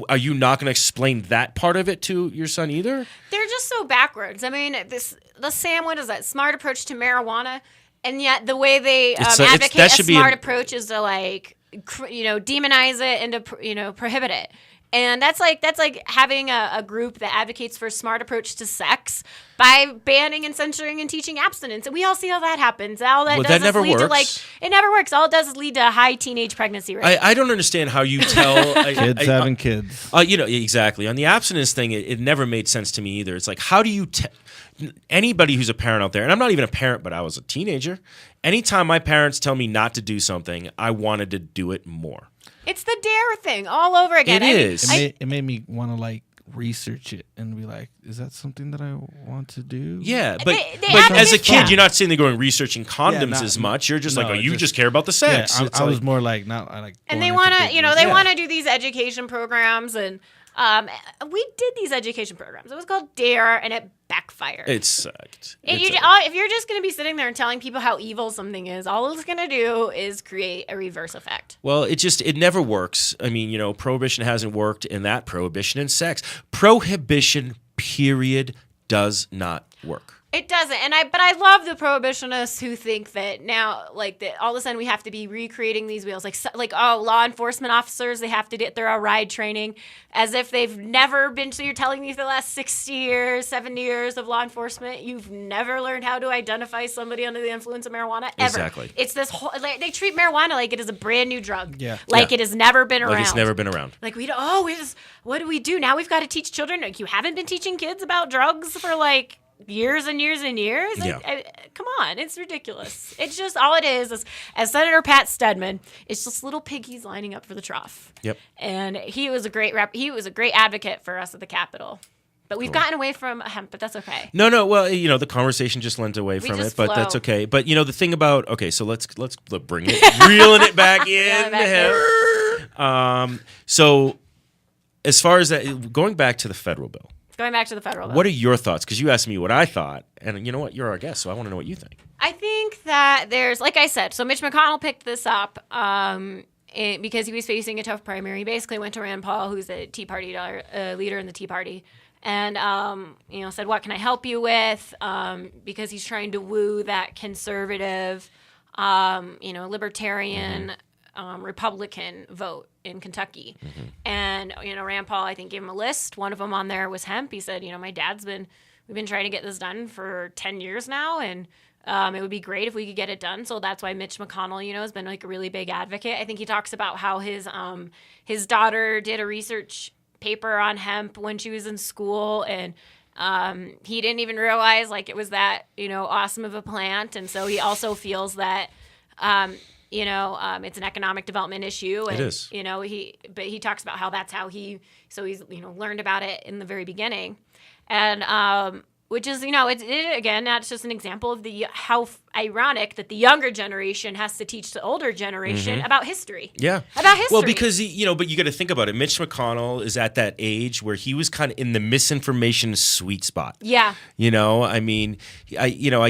are you not going to explain that part of it to your son either? They're just so backwards. I mean, what is that? Smart approach to marijuana, and yet the way they advocate a smart approach is to demonize it and to prohibit it. And that's like having a group that advocates for a smart approach to sex by banning and censoring and teaching abstinence. And we all see how that happens. All that does is lead to it never works. All it does is lead to a high teenage pregnancy rate. I don't understand how you tell kids having kids. Exactly. On the abstinence thing, it never made sense to me either. It's like, how do you anybody who's a parent out there, and I'm not even a parent, but I was a teenager. Anytime my parents tell me not to do something, I wanted to do it more. It's the dare thing all over again. It is. It made me want to research it and be like, is that something that I want to do? Yeah, but as a kid, you're not sitting there going researring condoms as much. You're just you just care about the sex. Yeah, I was more like not like. And they want to, they want to do these education programs, and we did these education programs. It was called DARE, and it backfired. It sucked. If you're just going to be sitting there and telling people how evil something is, all it's going to do is create a reverse effect. Well, it never works. I mean, prohibition hasn't worked, and that prohibition in sex. Prohibition, period, does not work. It doesn't, but I love the prohibitionists who think that now, that all of a sudden we have to be recreating these wheels, law enforcement officers, they have to get their ride training, as if they've never been. So you're telling me for the last 60 years, 70 years of law enforcement, you've never learned how to identify somebody under the influence of marijuana ever. Exactly. It's this whole. They treat marijuana like it is a brand new drug. Yeah. It has never been around. Like it's never been around. What do we do now? We've got to teach children. You haven't been teaching kids about drugs for years and years and years. Yeah. Come on, it's ridiculous. It's just all it is as Senator Pat Stedman, it's just little piggies lining up for the trough. Yep. And he was a great advocate for us at the Capitol. But we've gotten away from hemp, but that's okay. No. Well, the conversation just went away from it, but that's okay. But the thing about so let's bring it, reeling it back in to hemp. So as far as that, going back to the federal bill. Going back to the federal bill. What are your thoughts? Because you asked me what I thought, and you know what? You're our guest, so I want to know what you think. I think that there's, like I said, so Mitch McConnell picked this up because he was facing a tough primary. He basically went to Rand Paul, who's a Tea Party leader in the Tea Party, and said, "What can I help you with?" Because he's trying to woo that conservative, libertarian. Republican vote in Kentucky. Mm-hmm. And, Rand Paul, I think, gave him a list. One of them on there was hemp. He said, we've been trying to get this done for 10 years now, and it would be great if we could get it done. So that's why Mitch McConnell, has been a really big advocate. I think he talks about how his daughter did a research paper on hemp when she was in school, and he didn't even realize it was that, awesome of a plant. And so he also feels that it's an economic development issue. And, It is. But he talks about how that's how he's learned about it in the very beginning. And, which is, again, that's just an example of how ironic that the younger generation has to teach the older generation about history. Yeah. About history. Well, because, but you got to think about it. Mitch McConnell is at that age where he was kind of in the misinformation sweet spot. Yeah. I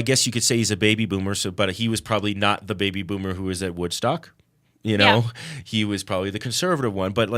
guess you could say he's a baby boomer, but he was probably not the baby boomer who was at Woodstock. He was probably the conservative one. But,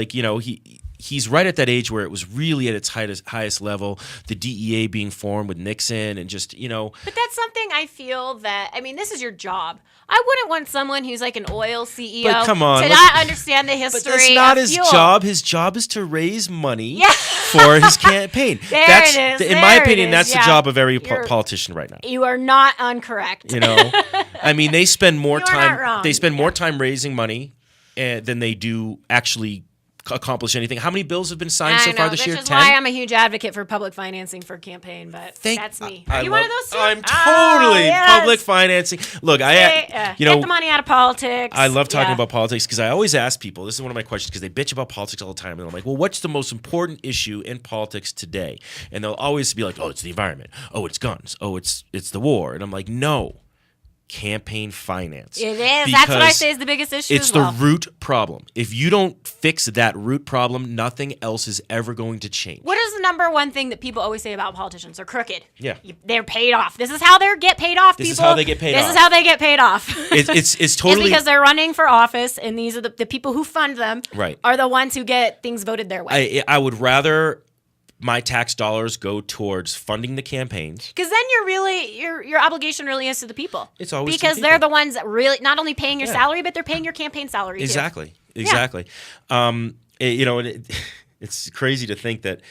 he's right at that age where it was really at its highest level, the DEA being formed with Nixon and just, But that's something I feel that, this is your job. I wouldn't want someone who's like an oil CEO But come on, to not understand the history. But that's not of his fuel. job. His job is to raise money for his campaign. In my opinion, that's the job of every politician right now. You are not incorrect. They spend more You are not wrong. They spend more time raising money than they do actually accomplish anything. How many bills have been signed so far this year? Which is 10? why I'm a huge advocate for public financing for campaign, but that's me. Are you one of those two? I'm totally yes. public financing. Look, get the money out of politics. I love talking about politics because I always ask people, this is one of my questions because they bitch about politics all the time. And I'm like, well, what's the most important issue in politics today? And they'll always be like, oh, it's the environment. Oh, it's guns. Oh, it's the war. And I'm like, no. Campaign finance. It is. That's what I say is the biggest issue. It's the root problem. If you don't fix that root problem, nothing else is ever going to change. What is the number one thing that people always say about politicians? They're crooked. Yeah. They're paid off. This is how they get paid off, people. This is how they get paid off. This is how they get paid off. It's totally... It's because they're running for office, and these are the people who fund them Right. are the ones who get things voted their way. I would rather my tax dollars go towards funding the campaigns. Because then your obligation really is to the people. It's always because to the they're people. the ones that really not only paying your salary, but they're paying your campaign salary Exactly. too. Exactly. It's crazy to think that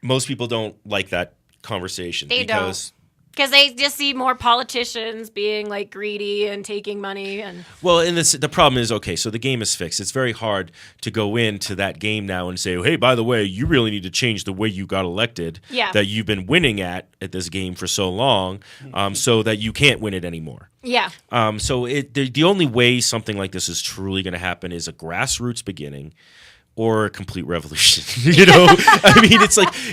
most people don't like that conversation. They don't. Because they just see more politicians being like greedy and taking money and. Well, and the problem is, okay, so the game is fixed. It's very hard to go into that game now and say, oh, hey, by the way, you really need to change the way you got elected that you've been winning at this game for so long, so that you can't win it anymore. Yeah. So the only way something like this is truly going to happen is a grassroots beginning. Or a complete revolution,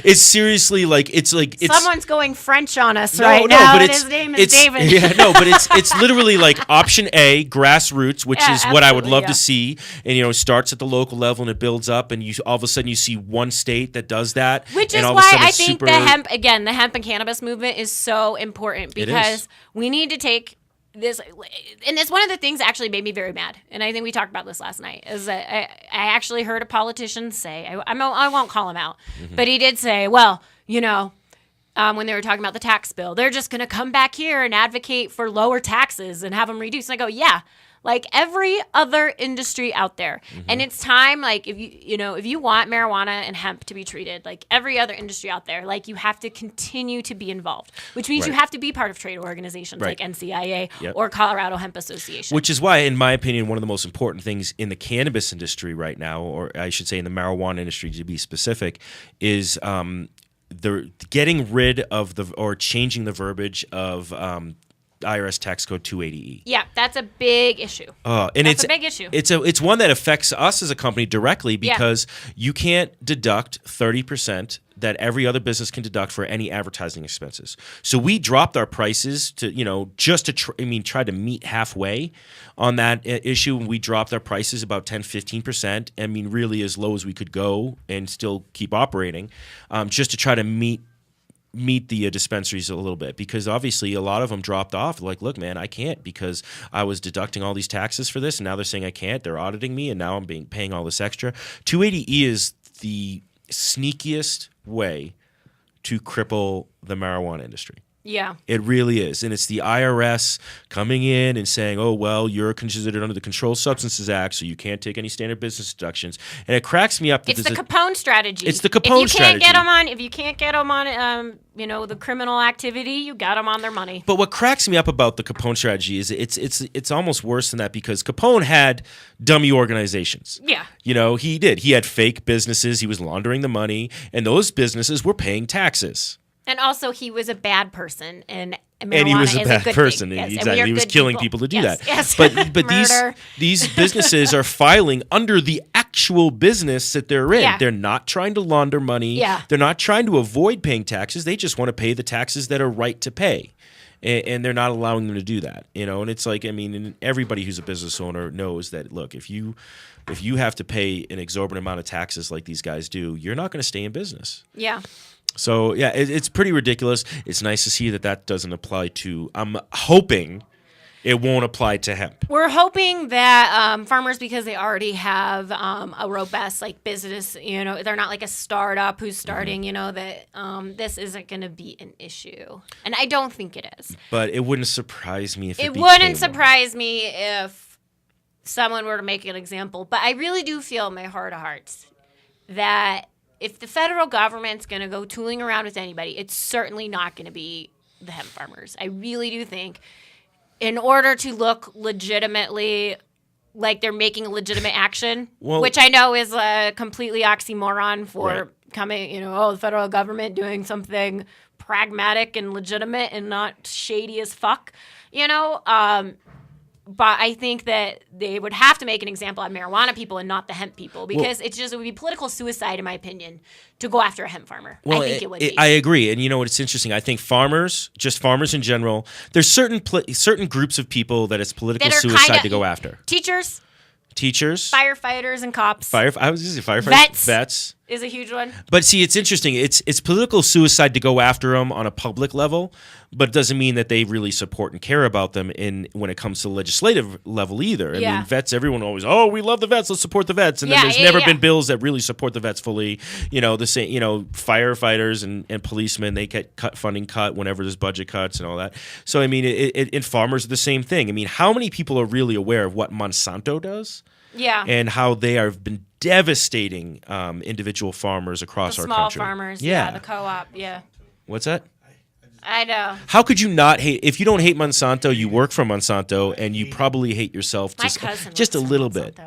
it's seriously it's someone's going French on us now. But his name is David. Yeah, no, but it's literally like option A, grassroots, which is what I would love to see, and it starts at the local level and it builds up, and you all of a sudden you see one state that does that, which is all why of a sudden I it's think super... the hemp and cannabis movement is so important because we need to take. This and it's one of the things that actually made me very mad, and I think we talked about this last night. Is that I actually heard a politician say, I won't call him out, but he did say, well, when they were talking about the tax bill, they're just going to come back here and advocate for lower taxes and have them reduced. And I go, yeah. Like every other industry out there. And it's time, like, if you want marijuana and hemp to be treated like every other industry out there, like you have to continue to be involved, which means you have to be part of trade organizations like NCIA or Colorado Hemp Association. Which is why, in my opinion, one of the most important things in the cannabis industry right now, or I should say in the marijuana industry to be specific, is the getting rid of or changing the verbiage of IRS tax code 280E. Yeah, that's a big issue. And it's a big issue. It's one that affects us as a company directly because you can't deduct 30% that every other business can deduct for any advertising expenses. So we dropped our prices to, just to try to meet halfway on that issue. And we dropped our prices about 10-15%. Really as low as we could go and still keep operating, just to try to meet the dispensaries a little bit, because obviously a lot of them dropped off. Like, look, man, I can't because I was deducting all these taxes for this, and now they're saying I can't. They're auditing me, and now I'm paying all this extra. 280E is the sneakiest way to cripple the marijuana industry. Yeah. It really is. And it's the IRS coming in and saying, oh, well, you're considered under the Controlled Substances Act, so you can't take any standard business deductions. And it cracks me up. That it's the Capone strategy. It's the Capone strategy. If you can't get them on, the criminal activity, you got them on their money. But what cracks me up about the Capone strategy is it's almost worse than that, because Capone had dummy organizations. Yeah. He did. He had fake businesses. He was laundering the money, and those businesses were paying taxes. And also, he was a bad person, and marijuana And he was a is bad good person. thing. Yes, and we Exactly. are He was good killing people to do Yes, that. yes. But Murder. these businesses are filing under the actual business that they're in. Yeah. They're not trying to launder money. Yeah. They're not trying to avoid paying taxes. They just want to pay the taxes that are right to pay. And they're not allowing them to do that, And it's like, I mean, and everybody who's a business owner knows that. Look, if you have to pay an exorbitant amount of taxes like these guys do, you're not going to stay in business. Yeah. So yeah, it's pretty ridiculous. It's nice to see that doesn't apply to. I'm hoping it won't apply to hemp. We're hoping that farmers, because they already have a robust business, they're not like a startup who's starting, that this isn't going to be an issue, and I don't think it is. But it wouldn't surprise me if it became wouldn't one. surprise me if someone were to make an example. But I really do feel in my heart of hearts that if the federal government's going to go tooling around with anybody, it's certainly not going to be the hemp farmers. I really do think in order to look legitimately like they're making a legitimate action, which I know is a completely oxymoron for coming, the federal government doing something pragmatic and legitimate and not shady as fuck, But I think that they would have to make an example of marijuana people and not the hemp people, because it would be political suicide, in my opinion, to go after a hemp farmer. Well, I think it would be. I agree, and it's interesting. I think farmers in general, there's certain groups of people that it's political That are suicide to go after. Teachers, Firefighters, and cops. I was using firefighters, vets is a huge one. But see, it's interesting. It's political suicide to go after them on a public level, but it doesn't mean that they really support and care about them when it comes to the legislative level either. I mean, vets, everyone always, we love the vets, let's support the vets. And then there's never been bills that really support the vets fully. The same, firefighters and policemen, they get funding cut whenever there's budget cuts and all that. So, I mean, and farmers are the same thing. I mean, how many people are really aware of what Monsanto does? Yeah. And how they have been devastating individual farmers across our country. Small farmers, the co-op, What's that? I know. How could you not hate? If you don't hate Monsanto, you work for Monsanto, and you probably hate yourself just a little bit.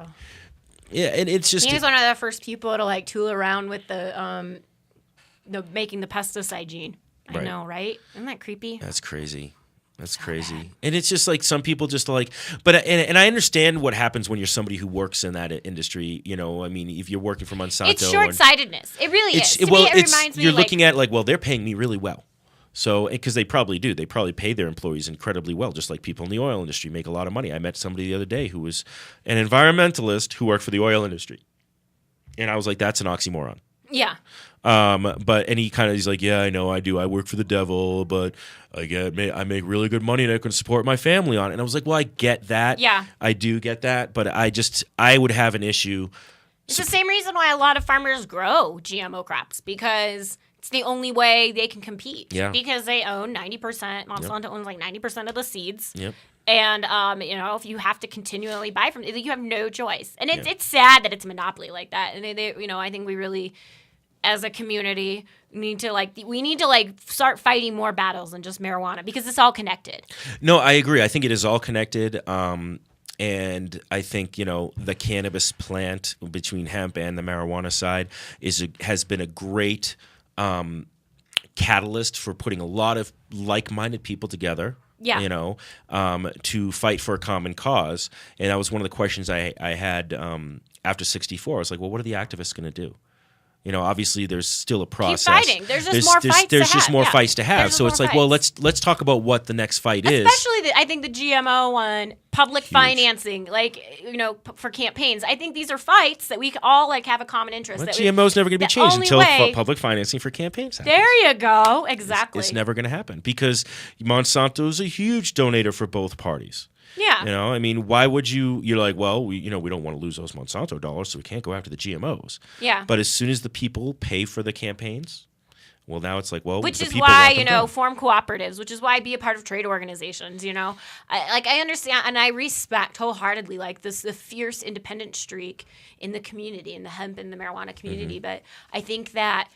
Yeah, and it's just. He was one of the first people to tool around with the making the pesticide gene. I know, right? Isn't that creepy? That's crazy. That's crazy. And it's just like some people just but and I understand what happens when you're somebody who works in that industry. I mean, if you're working for Monsanto. It's short-sightedness. It really is. To me, it reminds me you're looking at they're paying me really well. So, because they probably do. They probably pay their employees incredibly well, just like people in the oil industry make a lot of money. I met somebody the other day who was an environmentalist who worked for the oil industry. And I was like, that's an oxymoron. Yeah. He's like, yeah, I know, I do. I work for the devil, but I make really good money and I can support my family on it. And I was like, well, I get that. Yeah. I do get that, but I would have an issue. It's the same reason why a lot of farmers grow GMO crops, because it's the only way they can compete. Yeah. Because they own 90%. Monsanto owns 90% of the seeds. Yep. And, if you have to continually buy from them, you have no choice. And it's sad that it's a monopoly like that. And I think we really, as a community, need to start fighting more battles than just marijuana, because it's all connected. No, I agree. I think it is all connected. And I think, the cannabis plant between hemp and the marijuana side has been a great catalyst for putting a lot of like-minded people together. Yeah. To fight for a common cause. And that was one of the questions I had after 64. I was like, well, what are the activists going to do? Obviously there's still a process. Keep fighting. There's just more fights to have. There's just more fights to have. So it's like, well, let's talk about what the next fight is. Especially, I think the GMO one, public financing, for campaigns. I think these are fights that we all have a common interest. Well, GMO's never going to be changed until public financing for campaigns happens. There you go. Exactly. It's never going to happen because Monsanto's a huge donator for both parties. Yeah. I mean, why would you're like, well, we don't want to lose those Monsanto dollars, so we can't go after the GMOs. Yeah. But as soon as the people pay for the campaigns, well, now it's like, well, which is why, form cooperatives, which is why be a part of trade organizations, I understand and I respect wholeheartedly, the fierce independent streak in the community, in the hemp and the marijuana community. Mm-hmm. But I think that,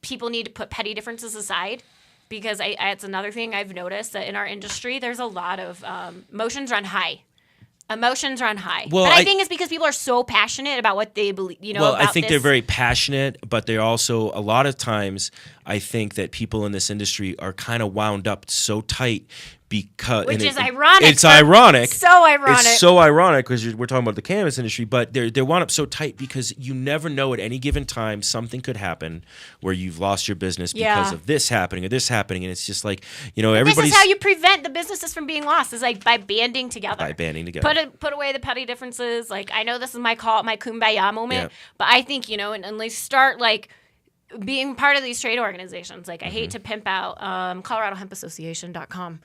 people need to put petty differences aside. Because it's another thing I've noticed that in our industry, there's a lot of emotions run high Emotions run high. Well, but I think it's because people are so passionate about what they believe, Well, about I think this. they're very passionate, but they're also, a lot of times, I think that people in this industry are kind of wound up so tight because... Which is ironic. It's ironic. So ironic. It's so ironic because we're talking about the cannabis industry, but they're wound up so tight because you never know at any given time something could happen where you've lost your business because of this happening or this happening, and it's just like, everybody's... This is how you prevent the businesses from being lost, is like by banding together. By banding together. Put away the petty differences. Like, I know this is my kumbaya moment, Yeah. but I think, and let's start like being part of these trade organizations. Like, I hate to pimp out Colorado Hemp Association.com.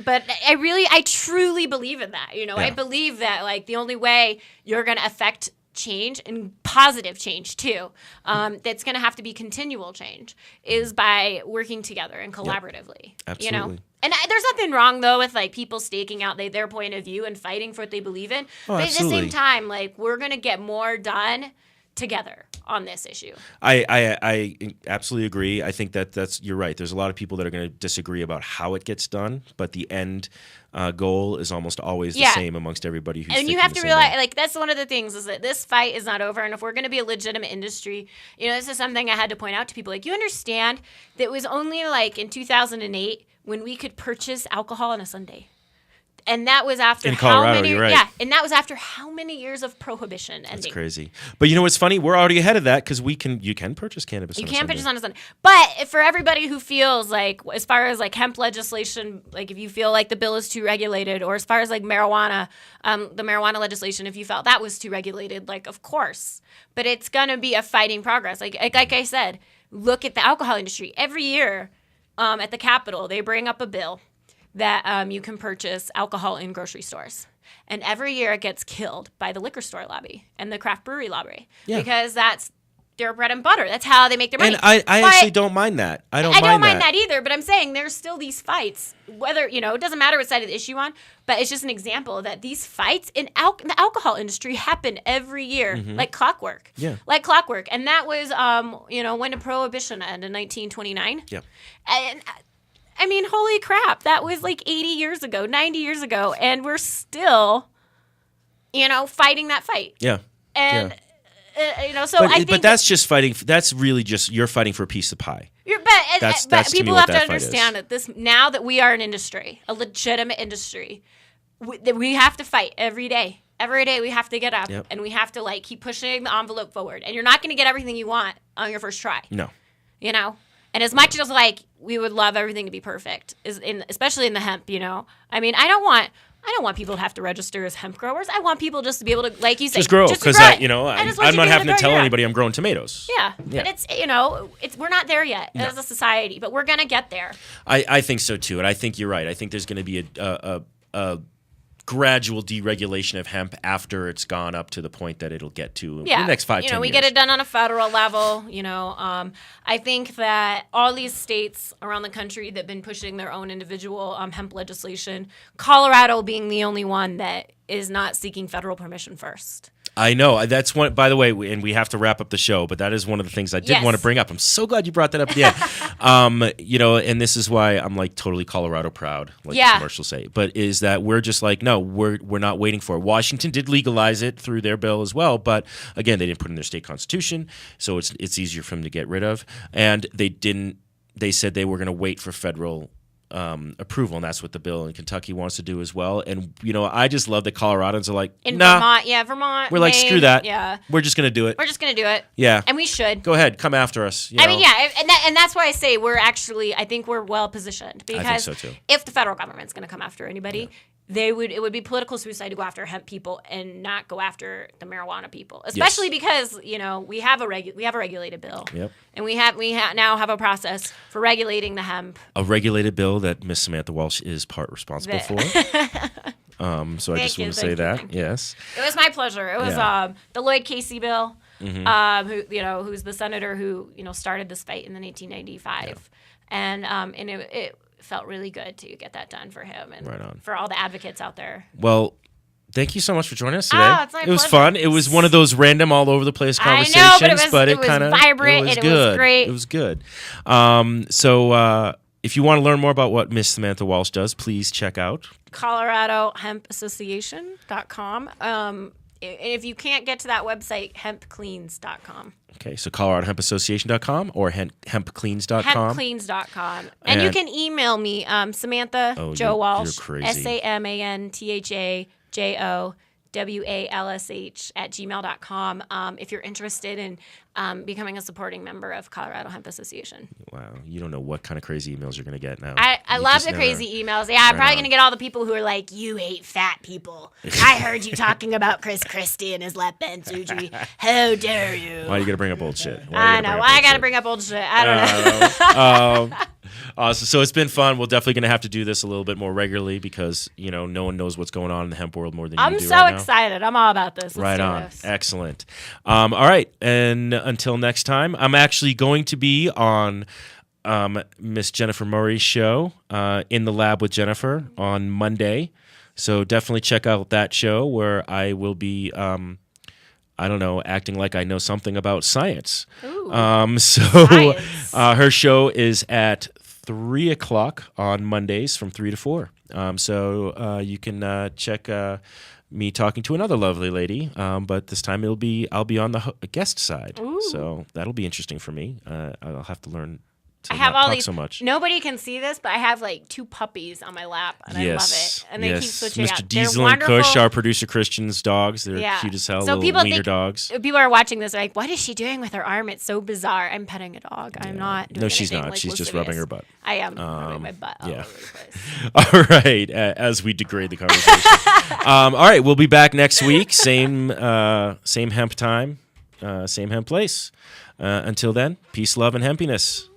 But I truly believe in that. I believe that like the only way you're going to affect change and positive change too, that's going to have to be continual change, is by working together and collaboratively. Absolutely. And there's nothing wrong though with like people staking out their point of view and fighting for what they believe in. But absolutely. at the same time, like, we're going to get more done together on this issue. I absolutely agree. I think that's you're right. There's a lot of people that are going to disagree about how it gets done, but the end goal is almost always the same amongst everybody who's and you have to realize, like, that's one of the things, is that this fight is not over, and if we're going to be a legitimate industry, this is something I had to point out to people. Like, you understand that it was only like in 2008 when we could purchase alcohol on a Sunday. And that was after in Colorado, how many? You're right. Yeah, and that was after how many years of prohibition ending? That's crazy. But you know what's funny? We're already ahead of that because you can purchase cannabis. You on can a purchase Sunday. on a Sunday. But for everybody who feels like, as far as like hemp legislation, like if you feel like the bill is too regulated, or as far as like marijuana, the marijuana legislation, if you felt that was too regulated, like, of course. But it's gonna be a fighting progress. Like I said, look at the alcohol industry. Every year, at the Capitol, they bring up a bill that you can purchase alcohol in grocery stores. And every year it gets killed by the liquor store lobby and the craft brewery lobby. Yeah. Because that's their bread and butter. That's how they make their money. And I actually don't mind that. I don't mind that either, but I'm saying there's still these fights. Whether, it doesn't matter what side of the issue on, but it's just an example that these fights in the alcohol industry happen every year, like clockwork. Yeah. Like clockwork. And that was, when did Prohibition end? In 1929? Yeah. And I mean, holy crap, that was like 80 years ago, 90 years ago, and we're still, fighting that fight. Yeah. And, so but, I think... But that's just fighting, that's really just, you're fighting for a piece of pie. That's but to me people what have to that fight is. understand that now that we are an industry, a legitimate industry, we have to fight every day. Every day we have to get up and we have to like keep pushing the envelope forward. And you're not going to get everything you want on your first try. No. And as much as like we would love everything to be perfect, especially in the hemp, I mean, I don't want people to have to register as hemp growers. I want people just to be able to, like you said, Just grow, because I'm not having to tell anybody I'm growing tomatoes. Yeah, but it's we're not there yet as a society, but we're gonna get there. I think so too, and I think you're right. I think there's going to be a gradual deregulation of hemp after it's gone up to the point that it'll get to in the next 5-10 years. We get it done on a federal level. I think that all these states around the country that have been pushing their own individual hemp legislation, Colorado being the only one that is not seeking federal permission first. I know. That's one, by the way, and we have to wrap up the show, but that is one of the things I did want to bring up. I'm so glad you brought that up at the end. And this is why I'm like totally Colorado proud, like the commercials say. But is that we're just like, no, we're not waiting for it. Washington did legalize it through their bill as well, but again, they didn't put it in their state constitution, so it's easier for them to get rid of. And they said they were going to wait for federal approval, and that's what the bill in Kentucky wants to do as well. And I just love that Coloradans are like, Vermont, Vermont. We're like, Maine, screw that. Yeah, we're just gonna do it. We're just gonna do it. Yeah, and we should. Go ahead, come after us. I mean, and that's why I say I think we're well positioned, because I think so too. If the federal government's gonna come after anybody, it would be political suicide to go after hemp people and not go after the marijuana people, especially because we have a regulated bill. Yep. And we now have a process for regulating the hemp. A regulated bill that Miss Samantha Walsh is part responsible for. So I just want to say that. Yes. It was my pleasure. It was the Lloyd Casey bill, who's the senator who started this fight in the 1995, and it felt really good to get that done for him and for all the advocates out there. Well, thank you so much for joining us today. It's my it was pleasure. Fun. It was one of those random, all over the place conversations, I know, but it was kind of vibrant and it was great. It was good. So if you want to learn more about what Miss Samantha Walsh does, please check out Colorado Hemp Association.com. If you can't get to that website, hempcleans.com. Okay, so ColoradoHempAssociation.com or hempcleans.com. Hempcleans.com. And you can email me, Samantha Joe Walsh, you're crazy. SamanthaJoWalsh@gmail.com if you're interested in becoming a supporting member of Colorado Hemp Association. Wow, you don't know what kind of crazy emails you're going to get now. I love the crazy emails. Yeah, I'm probably going to get all the people who are like, you hate fat people. I heard you talking about Chris Christie and his left band surgery. How dare you? Why are you going to bring up old shit? I know. Why I got to bring up old shit? I don't know. So it's been fun. We're definitely going to have to do this a little bit more regularly because, no one knows what's going on in the hemp world more than you do I'm so right now. excited. I'm all about this. Let's Right do on. this. Excellent. All right. And until next time, I'm actually going to be on Miss Jennifer Murray's show, In the Lab with Jennifer, on Monday. So definitely check out that show where I will be, acting like I know something about science. Ooh. Science. Her show is at 3 o'clock on Mondays from 3 to 4. So you can check me talking to another lovely lady, but this time I'll be on the guest side. Ooh. So that'll be interesting for me. I'll have to learn to I have not all talk these. so much. Nobody can see this, but I have like 2 puppies on my lap, and I love it. And they keep switching Mr. out. Diesel and Kush, our producer Christian's dogs. They're cute as hell. So little wiener dogs. People are watching this. They're like, what is she doing with her arm? It's so bizarre. I'm petting a dog. I'm not doing No, she's anything not. like She's just lascivious. rubbing her butt. I am rubbing my butt all over the place. All right. As we degrade the conversation. All right. We'll be back next week. Same hemp time, same hemp place. Until then, peace, love, and hempiness.